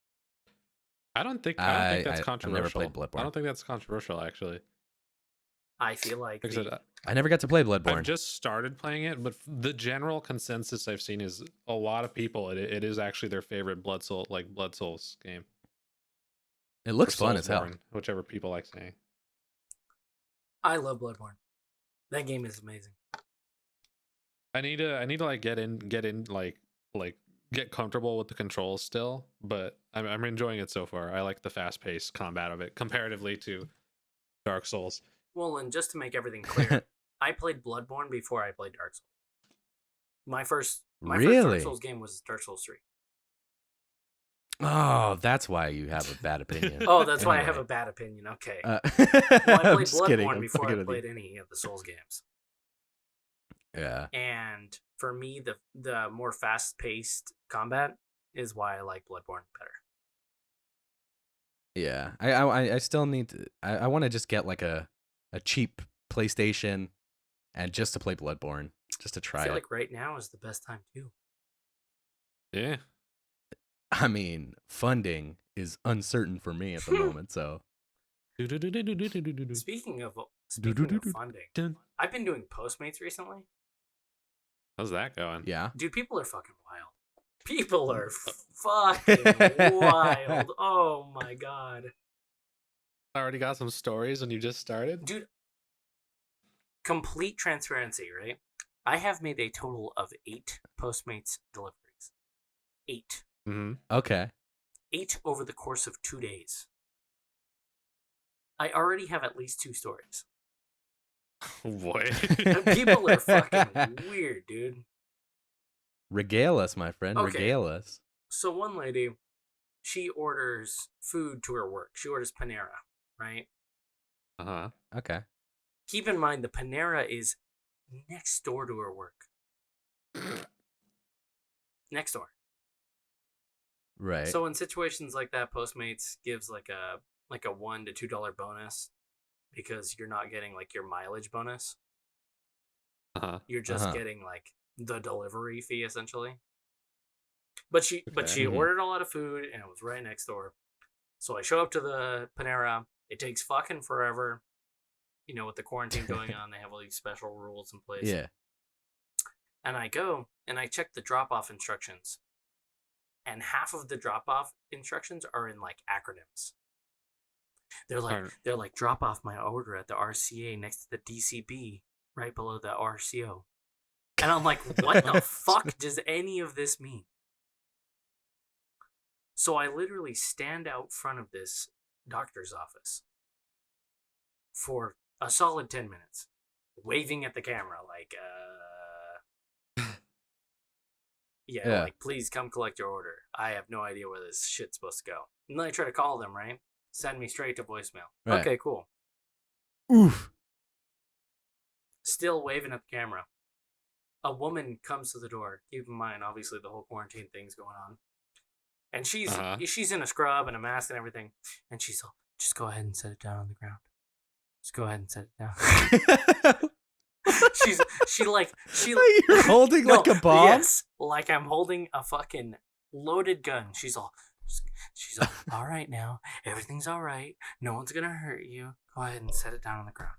I don't think that's I've controversial. never played Bloodborne. I don't think that's controversial, actually. I feel like Like I said, I never got to play Bloodborne. I've just started playing it, but the general consensus I've seen is a lot of people. It is actually their favorite Blood Souls game. It looks Or fun as hell. Soulsborne, whichever people like saying. I love Bloodborne. That game is amazing. I need to like get in like get comfortable with the controls still, but I'm enjoying it so far. I like the fast paced combat of it comparatively to Dark Souls. Well, and just to make everything clear, I played Bloodborne before I played Dark Souls. My first Dark Souls game was Dark Souls 3. Oh, that's why you have a bad opinion. Oh, that's why I have a bad opinion. Okay. Well, I played Bloodborne before I played any of the Souls games. Yeah. And for me, the more fast-paced combat is why I like Bloodborne better. Yeah. I still need to... I want to just get like a cheap PlayStation and just to play Bloodborne. Just to try it. I feel like right now is the best time, too. Yeah. I mean, funding is uncertain for me at the moment, so. Speaking of funding, I've been doing Postmates recently. How's that going? Yeah. Dude, people are fucking wild. People are fucking wild. Oh my god. I already got some stories and you just started? Dude, complete transparency, right? I have made a total of 8 Postmates deliveries. 8. Mm-hmm. Okay. 8 over the course of 2 days. I already have at least 2 stories. Boy. People are fucking weird, dude. Regale us, my friend. Okay. Regale us. So one lady, she orders food to her work. She orders Panera, right? Uh-huh. Okay. Keep in mind, the Panera is next door to her work. Next door. Right. So in situations like that, Postmates gives like a $1 to $2 bonus because you're not getting like your mileage bonus. Uh-huh. You're just getting like the delivery fee essentially. But she ordered a lot of food and it was right next door. So I show up to the Panera. It takes fucking forever. You know, with the quarantine going on, they have all these special rules in place. Yeah. And I go and I check the drop-off instructions. And half of the drop-off instructions are in like acronyms. They're like drop off my order at the RCA next to the DCB right below the RCO. And I'm like, what the fuck does any of this mean? So I literally stand out front of this doctor's office for a solid 10 minutes, waving at the camera like, yeah, like, please come collect your order. I have no idea where this shit's supposed to go. And then I try to call them, right? Send me straight to voicemail. Right. Okay, cool. Oof. Still waving at the camera. A woman comes to the door. Keep in mind, obviously, the whole quarantine thing's going on. And she's in a scrub and a mask and everything. And she's all, just go ahead and set it down on the ground. Just go ahead and set it down. You're holding like a bomb? Yes, like I'm holding a fucking loaded gun. She's all, all right now. Everything's all right. No one's gonna hurt you. Go ahead and set it down on the ground.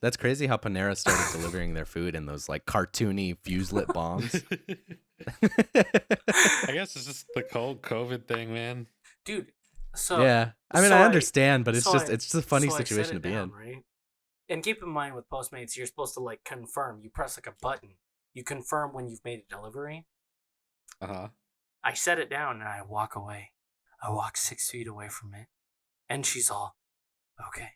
That's crazy how Panera started delivering their food in those like cartoony fuse-lit bombs. I guess it's just the cold COVID thing, man. Dude, so yeah. I mean, I understand, but it's just a funny situation to be in. Right? And keep in mind with Postmates, you're supposed to like confirm. You press like a button. You confirm when you've made a delivery. Uh-huh. I set it down and I walk away. I walk 6 feet away from it. And she's all, okay.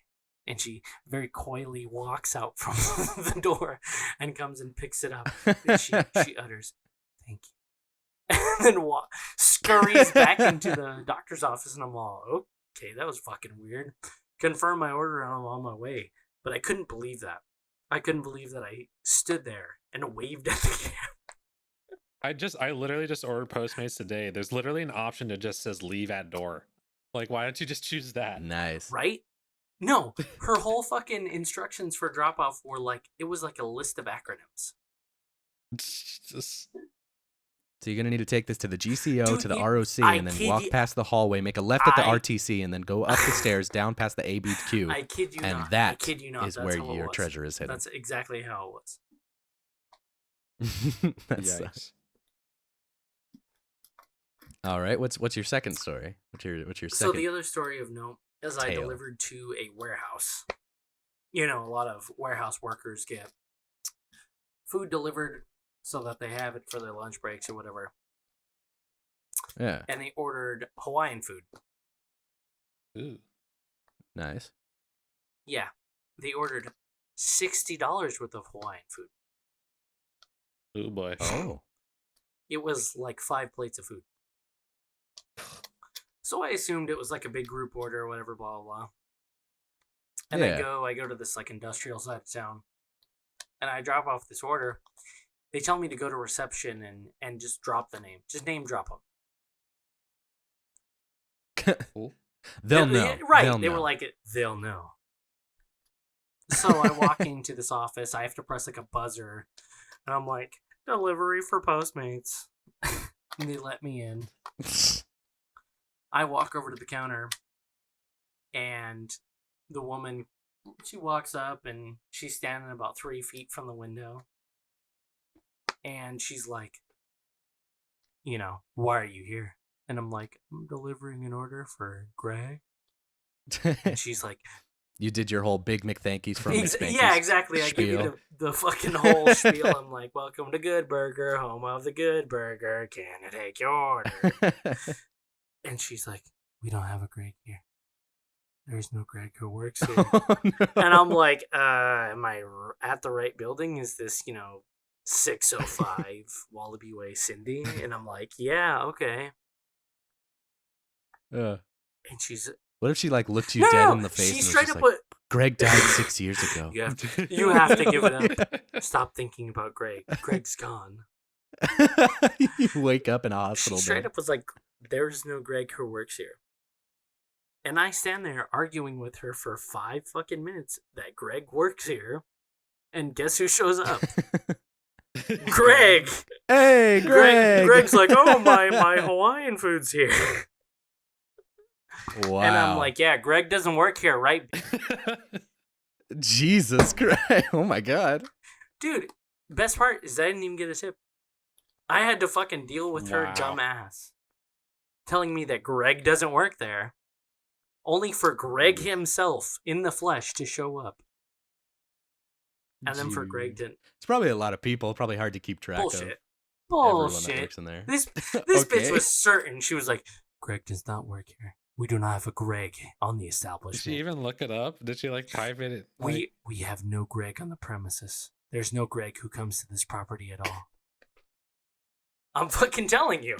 And she very coyly walks out from the door and comes and picks it up. And she utters, thank you. And then scurries back into the doctor's office. And I'm all, okay, that was fucking weird. Confirm my order and I'm on my way. But I couldn't believe that. I couldn't believe that I stood there and waved at the camera. I literally just ordered Postmates today. There's literally an option that just says leave at door. Like, why don't you just choose that? Nice. Right? No, her whole fucking instructions for drop off were like, it was like a list of acronyms. So you're going to need to take this to the GCO, to the ROC, and then walk past the hallway, make a left at the RTC, and then go up the stairs, down past the ABQ. I kid you and not. that I kid you not. is where your treasure is hidden. That's exactly how it was. That's all right. What's your second story? What's your second? So the other story of note is I delivered to a warehouse. You know, a lot of warehouse workers get food delivered so that they have it for their lunch breaks or whatever. Yeah. And they ordered Hawaiian food. Ooh. Nice. Yeah, they ordered $60 worth of Hawaiian food. Oh boy. Oh. It was like 5 plates of food. So I assumed it was like a big group order or whatever, blah, blah, blah. And Yeah. I go to this like industrial side of town, and I drop off this order. They tell me to go to reception and just drop the name. Just name drop them. They'll know. Right. They'll they know. were like, they'll know. So I walk into this office. I have to press like a buzzer. And I'm like, delivery for Postmates. And they let me in. I walk over to the counter. And the woman, she walks up and she's standing about 3 feet from the window. And she's like, why are you here? And I'm like, I'm delivering an order for Greg. And she's like, you did your whole Big McThankies from McSpankies. Yeah, exactly. I give spiel. you the fucking whole spiel. I'm like, welcome to Good Burger, home of the Good Burger. Can I take your order? And she's like, we don't have a Greg here. There's no Greg who works here. Oh, no. And I'm like, am I at the right building? Is this, 605 Wallaby Way, Cindy? And I'm like, yeah, okay. And she's what if she like looked you dead in the face? She and was straight just up like, put, Greg died 6 years ago. you have to give it up. Stop thinking about Greg. Greg's gone. You wake up in a hospital She straight bed. up was like, there's no Greg who works here. And I stand there arguing with her for 5 fucking minutes that Greg works here. And guess who shows up? Greg! Hey, Greg! Greg's like, oh, my Hawaiian food's here. Wow. And I'm like, yeah, Greg doesn't work here, right? Jesus Christ. Oh my God. Dude, best part is I didn't even get a tip. I had to fucking deal with her Wow. dumb ass telling me that Greg doesn't work there, only for Greg himself in the flesh to show up. And then for Greg to... It's probably a lot of people. Probably hard to keep track of. Bullshit. Everyone that Bullshit. works in there. This Okay. bitch was certain. She was like, Greg does not work here. We do not have a Greg on the Did establishment. she even look it up? Did she like type it? We have no Greg on the premises. There's no Greg who comes to this property at all. I'm fucking telling you.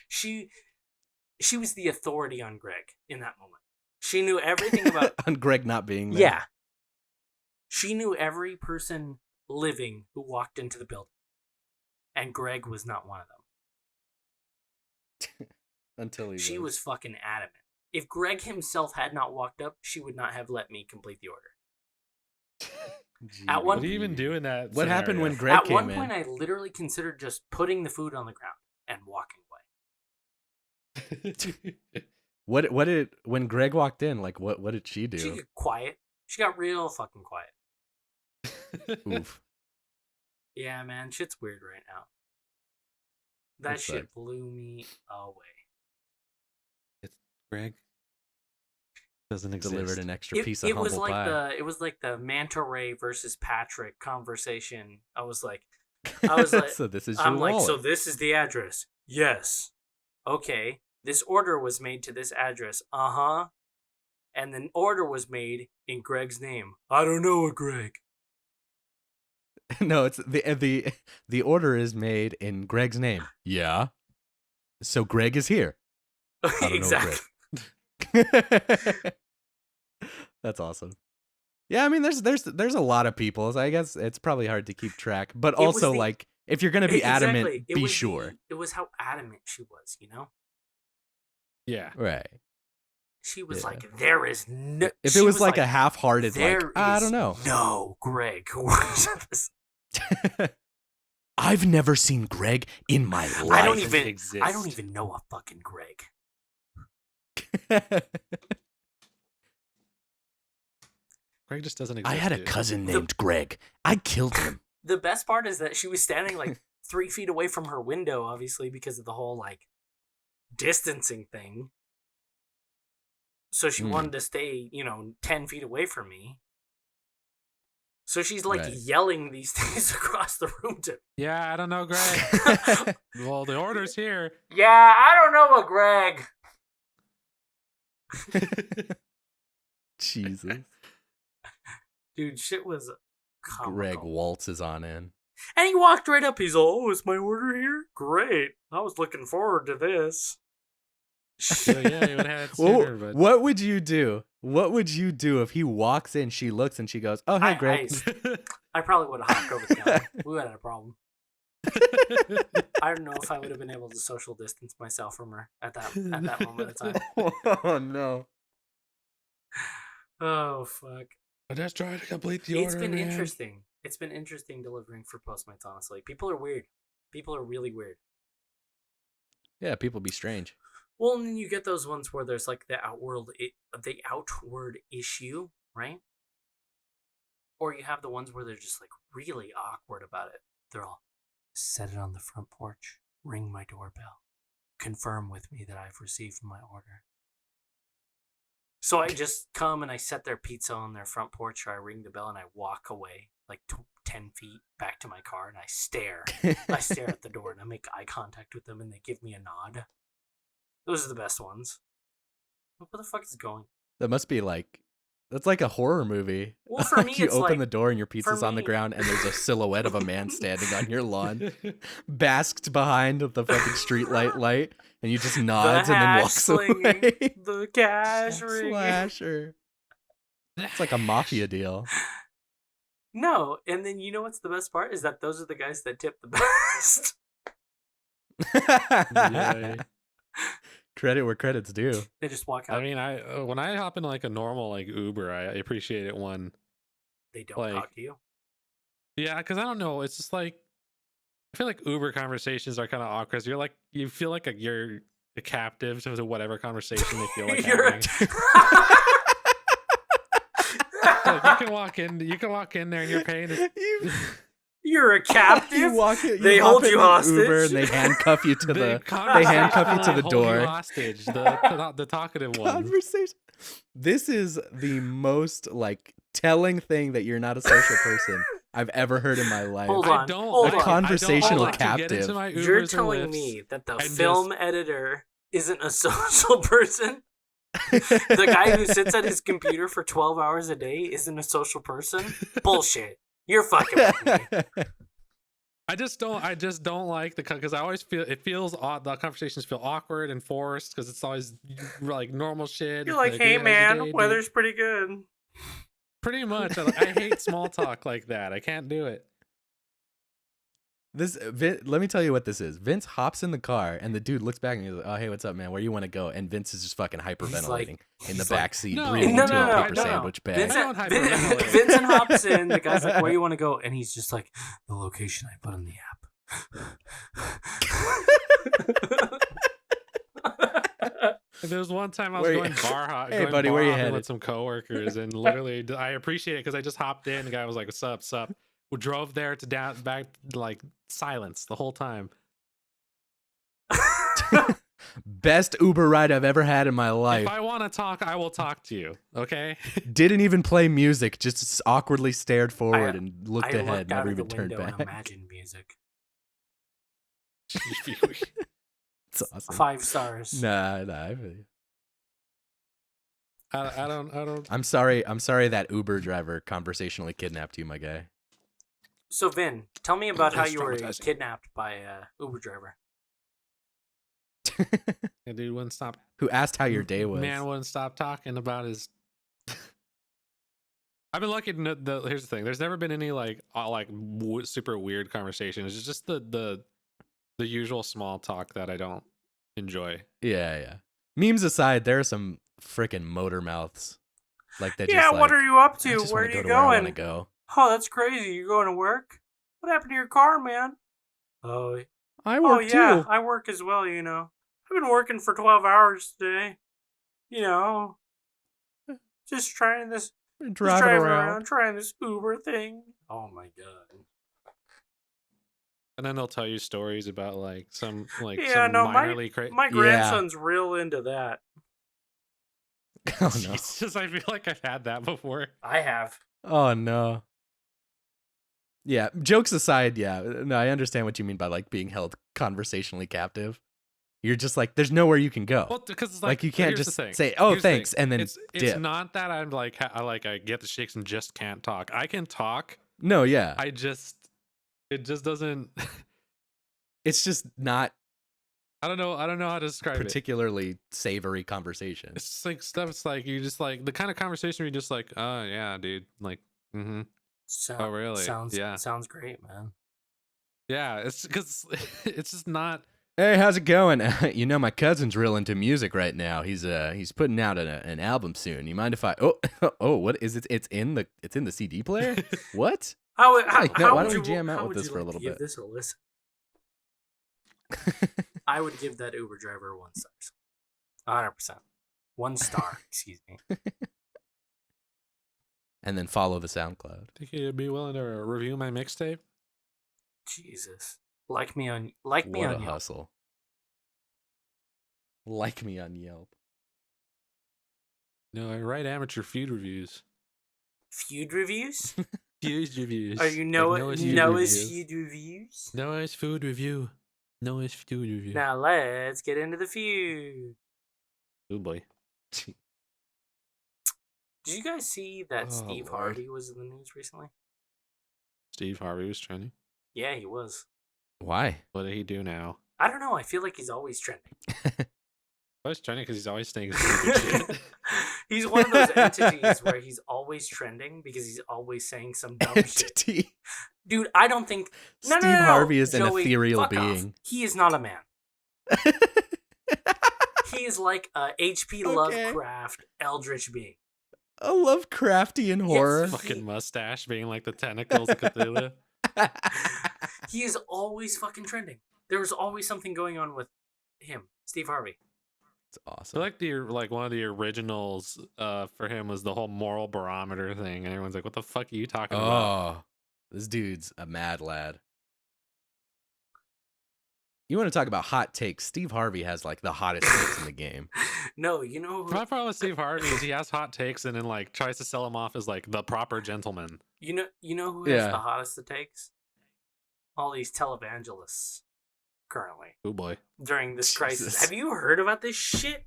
She was the authority on Greg in that moment. She knew everything about... On Greg not being there. Yeah. She knew every person living who walked into the building. And Greg was not one of them. Until She was fucking adamant. If Greg himself had not walked up, she would not have let me complete the order. At one- What do you even do in that? What happened when scenario? Greg At came one in? point, I literally considered just putting the food on the ground and walking away. What did when Greg walked in? Like what did she do? She got quiet. She got real fucking quiet. Oof. Yeah, man, shit's weird right now. That That shit sucks. blew me away. Greg doesn't exist. Delivered an extra piece of It was humble like pie. it was like the Manta Ray versus Patrick conversation. I was like, So this is your I'm like, wallet. so this is the address. Yes. Okay. This order was made to this address. Uh-huh. And the order was made in Greg's name. I don't know a Greg. No, it's the order is made in Greg's name. Yeah. So Greg is here. I don't know Exactly. Greg. That's awesome. Yeah, I mean, there's a lot of people. So I guess it's probably hard to keep track. But was also, the- like, if you're gonna be adamant, Exactly. It be was sure. it was how adamant she was, you know? Yeah. Right. She was Yeah. like, there is no... If she it was like a half-hearted, like, there I is don't know. no Greg who works at this. I've never seen Greg in my life. I don't exist. even know a fucking Greg. Greg just doesn't exist. I had a dude. cousin named Greg. I killed him. The best part is that she was standing like 3 feet away from her window, obviously, because of the whole like distancing thing. So she wanted to stay, 10 feet away from me. So she's like Right. yelling these things across the room to me. Yeah, I don't know, Greg. Well, the order's here. Yeah, I don't know a Greg. Jesus. Dude, shit was comical. Greg Waltz is on in. And he walked right up. He's all, oh, is my order here? Great. I was looking forward to this. So, yeah, you would have had it sooner, but... What would you do? What would you do if he walks in, she looks, and she goes, oh, hey, Greg. I probably would have hopped over the counter. We would have had a problem. I don't know if I would have been able to social distance myself from her at that moment of time. Oh, no. Oh, fuck. I just tried to complete the order, It's been man. interesting. It's been interesting delivering for Postmates, honestly. People are weird. People are really weird. Yeah, people be strange. Well, and then you get those ones where there's like the outward issue, right? Or you have the ones where they're just like really awkward about it. They're all, set it on the front porch, ring my doorbell, confirm with me that I've received my order. So I just come and I set their pizza on their front porch, or I ring the bell and I walk away like 10 feet back to my car and I stare. I stare at the door and I make eye contact with them and they give me a nod. Those are the best ones. Where the fuck is it going? That must be like, that's like a horror movie. Well, for me, you it's open like, the door and your pizza's on the me- ground and there's a silhouette of a man standing on your lawn, basked behind the fucking streetlight light, and you just nods and then walks away. The cash ring. Slasher. It's like a mafia deal. No, and then you know what's the best part is that those are the guys that tip the best. Yeah. Credit where credit's due. They just walk out. I mean, when I hop in like a normal like Uber, I appreciate it when They don't like- talk to you. yeah, because I don't know, it's just like I feel like Uber conversations are kind of awkward. 'Cause you feel like you're a captive to whatever conversation they feel like You're- having. Like, you can walk in there and you're paying. You're a captive. You walk in, They hop hold in you the hostage. Uber and they handcuff you to The they conversation handcuff you to that the hold you door. hostage, the talkative ones. Conversation. This is the most like telling thing that you're not a social person I've ever heard in my life. Hold I on, don't hold like- on. I don't Conversational like to get into captive. my You're Ubers or telling Lyfts me that the and film editor isn't a social person? The guy who sits at his computer for 12 hours a day isn't a social person? Bullshit. You're fucking with me. I just don't like because I always feel it feels odd. The conversations feel awkward and forced because it's always like normal shit. You're like, hey how's your man, day, dude?" weather's pretty good. Pretty much. I hate small talk like that. I can't do it. Let me tell you what this is. Vince hops in the car and the dude looks back and he's like, "Oh, hey, what's up, man? Where you want to go?" And Vince is just fucking hyperventilating in the back seat, no, breathing no, into no, a paper no. sandwich bag. Vincent- I don't hyperventilate. Vincent hops in. The guy's like, "Where you want to go?" And he's just like, "The location I put in the app." There was one time I was Where you- going bar hopping Hey, buddy, where you headed? with some coworkers, and literally, I appreciate it because I just hopped in. The guy was like, "What's up? What's up?" We drove there to back, like silence the whole time. Best Uber ride I've ever had in my life. If I want to talk, I will talk to you. Okay. Didn't even play music, just awkwardly stared forward I- and looked I ahead, looked out never of the even turned window and back. imagined music. It's awesome. 5 stars. Nah, I feel you. I don't. I'm sorry that Uber driver conversationally kidnapped you, my guy. So Vin, tell me about how That's you were traumatizing. kidnapped by a Uber driver. The dude wouldn't stop. Who asked how your day was? Man wouldn't stop talking about his. I've been lucky to know here's the thing. There's never been any super weird conversations. It's just the usual small talk that I don't enjoy. Yeah. Memes aside, there are some freaking motor mouths like that. Yeah, just what like, are you up I to? just Where wanna are you go to where I want going? to go. Oh, that's crazy. You're going to work? What happened to your car, man? Oh, I oh work yeah, too. I work as well, you know. I've been working for 12 hours today. You know, just trying this, just Driving driving around. trying this Uber thing. Oh my god. And then they'll tell you stories about some Yeah, some no, minorly crazy. My Yeah. grandson's real into that. Oh no. Jesus, I feel like I've had that before. I have. Oh no. Yeah, jokes aside, yeah. No, I understand what you mean by being held conversationally captive. You're just like, there's nowhere you can go. Well, because it's like you can't here's just the thing. say, "Oh, Here's the thanks," thing. and then it's dip. not that I'm like I get the shakes and just can't talk. I can talk. No, yeah. it just doesn't. It's just not I don't know how to describe it. particularly savory conversation. It's just like stuff. It's like you just like the kind of conversation where you're just like, oh yeah, dude. Like, oh really? Sounds great, man. Yeah, it's because it's just not. Hey, how's it going? You know, my cousin's real into music right now. He's putting out an album soon. You mind if I? Oh, what is it? It's in the CD player. What? Why don't we jam out with this for a little bit? Give this a listen. I would give that Uber driver 1 star. 100%. 1 star. Excuse me. And then follow the SoundCloud. Think you'd be willing to review my mixtape? Jesus. Like me on What a Yelp. hustle. Like me on Yelp. No, I write amateur feud reviews. Feud reviews? Feud reviews. Are you Noah's feud reviews? Noah's food review. Noah's food review. Now let's get into the feud. Oh boy. Did you guys see that Steve Lord. Harvey was in the news recently? Steve Harvey was trending. Yeah, he was. Why? What did he do now? I don't know. I feel like he's always trending. Always trending because he's always saying stupid shit. He's one of those entities where he's always trending because he's always saying some dumb shit. Entity. Dude, I don't think Steve Harvey is an Joey, ethereal fuck off. being. He is not a man. He is like a H.P. Lovecraft eldritch being. A Lovecraftian horror. Fucking mustache being like the tentacles of Cthulhu. He is always fucking trending. There's always something going on with him, Steve Harvey. It's awesome. I like one of the originals for him was the whole moral barometer thing, and everyone's like, "What the fuck are you talking about?" Oh, this dude's a mad lad. You want to talk about hot takes? Steve Harvey has like the hottest takes in the game. No, you know My problem with Steve Harvey is he has hot takes and then like tries to sell them off as like the proper gentleman. You know who has the hottest of takes? All these televangelists currently. Oh boy. During this crisis. Jesus. Have you heard about this shit?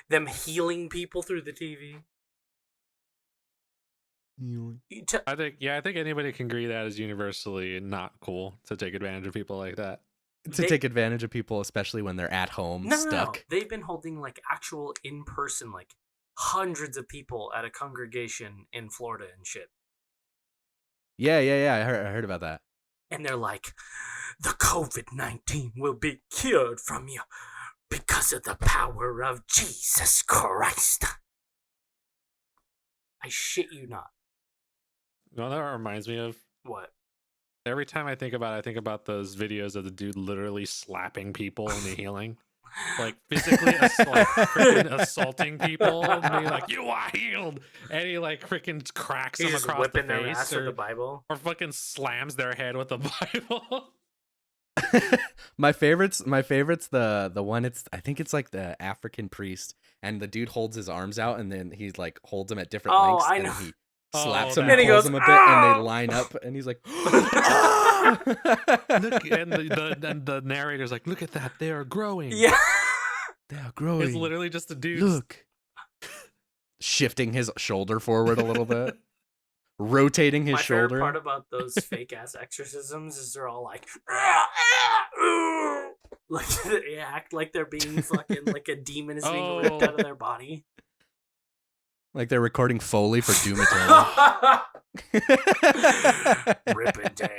Them healing people through the TV? I think anybody can agree that is universally not cool to take advantage of people like that. Take advantage of people, especially when they're at home stuck. No. They've been holding like actual in-person, like hundreds of people at a congregation in Florida and shit. Yeah. I heard about that. And they're like, the COVID-19 will be cured from you because of the power of Jesus Christ. I shit you not. You know what that reminds me of? What? Every time I think about those videos of the dude literally slapping people in the healing. Like physically freaking assaulting people and being like, "You are healed," and he like freaking cracks them across whipping the their face ass with the Bible, or fucking slams their head with the Bible. my favorite's the one. I think it's like the African priest, and the dude holds his arms out, and then he like holds them at different lengths, I and know. he slaps him And and he pulls goes, him a bit, "Ow!" and they line up, and he's like, Look, and the narrator's like, "Look at that, they are growing." Yeah. They are growing. It's literally just a dude. Look. Shifting his shoulder forward a little bit. Rotating his My shoulder. favorite part about those fake ass exorcisms is they're all like, like they act like they're being fucking like a demon is being ripped out of their body. Like they're recording Foley for Doom Eternal. Rip and tear.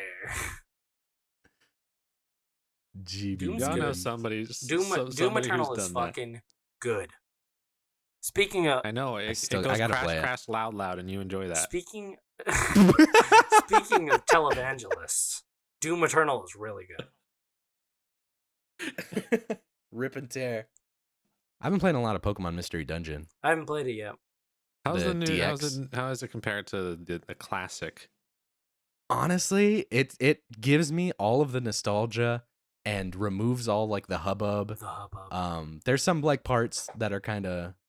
GB. Y'all know somebody. Doom somebody Eternal who's is done fucking good. Speaking of, I know it goes I gotta play crash loud, and you enjoy that. speaking of televangelists, Doom Eternal is really good. Rip and tear. I've been playing a lot of Pokemon Mystery Dungeon. I haven't played it yet. How's the the new? DX. How is it compared to the classic? Honestly, it gives me all of the nostalgia and removes all like the hubbub. There's some like parts that are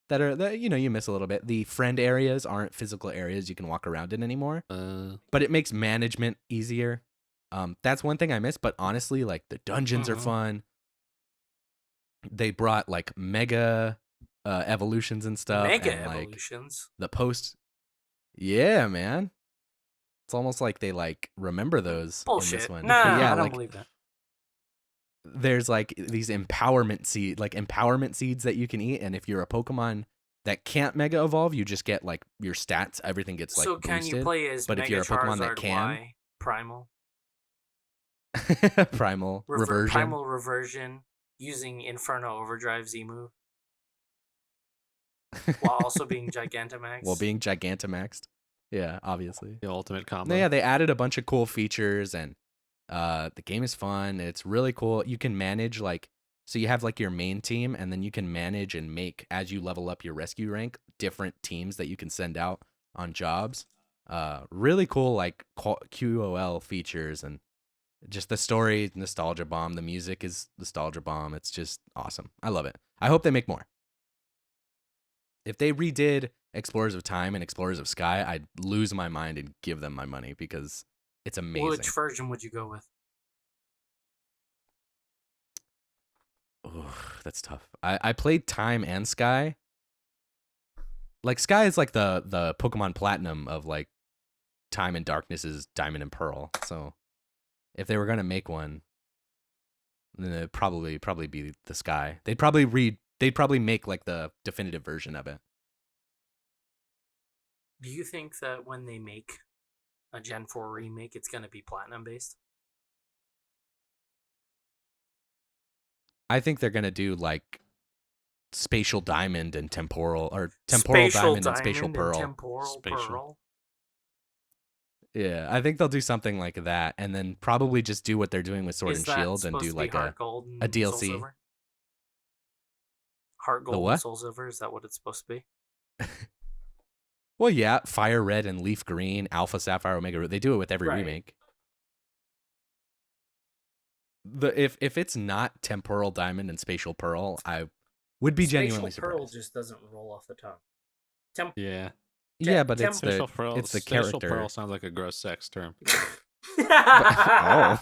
that you miss a little bit. The friend areas aren't physical areas you can walk around in anymore. But it makes management easier. That's one thing I miss, but honestly, like the dungeons are fun. they brought like mega evolutions and stuff. Mega and, like, evolutions. the post. Yeah, man. It's almost like they like remember those in this Bullshit. one. No, But yeah, I don't like believe that. there's like these empowerment seeds that you can eat, and if you're a Pokemon that can't mega evolve, you just get like your stats, everything gets like So can boosted. you play as But Mega if you're a Pokemon that Charizard can, Y Primal? primal reversion. Primal Reversion using Inferno Overdrive Z move. While also being Gigantamax. While being Gigantamaxed. Yeah, obviously. The ultimate combo. No, yeah, they added a bunch of cool features, and the game is fun. It's really cool. You can manage like, so you have like your main team, and then you can manage and make, as you level up your rescue rank, different teams that you can send out on jobs. Really cool like QOL features, and just the story, nostalgia bomb. The music is nostalgia bomb. It's just awesome. I love it. I hope they make more. If they redid Explorers of Time and Explorers of Sky, I'd lose my mind and give them my money because it's amazing. Which version would you go with? Oh, that's tough. I played Time and Sky. Like Sky is like the Pokemon Platinum of like Time and Darkness is Diamond and Pearl. So if they were gonna make one, then it'd probably be the Sky. They'd probably make like the definitive version of it. Do you think that when they make a Gen 4 remake, it's going to be Platinum based? I think they're gonna do like Spatial Diamond and Temporal, or Temporal Diamond and Spatial Pearl. Temporal Pearl. Yeah, I think they'll do something like that, and then probably just do what they're doing with Sword and Shield and do like a DLC. Heart Gold The what? and Soul Silver, is that what it's supposed to be? Well, yeah, Fire Red and Leaf Green, Alpha Sapphire, Omega Red. They do it with every remake. If it's not Temporal Diamond and Spatial Pearl, I would be genuinely surprised. Spatial Pearl just doesn't roll off the tongue. Yeah, but it's Spatial the Pearl, it's the Spatial character. Pearl sounds like a gross sex term. Oh,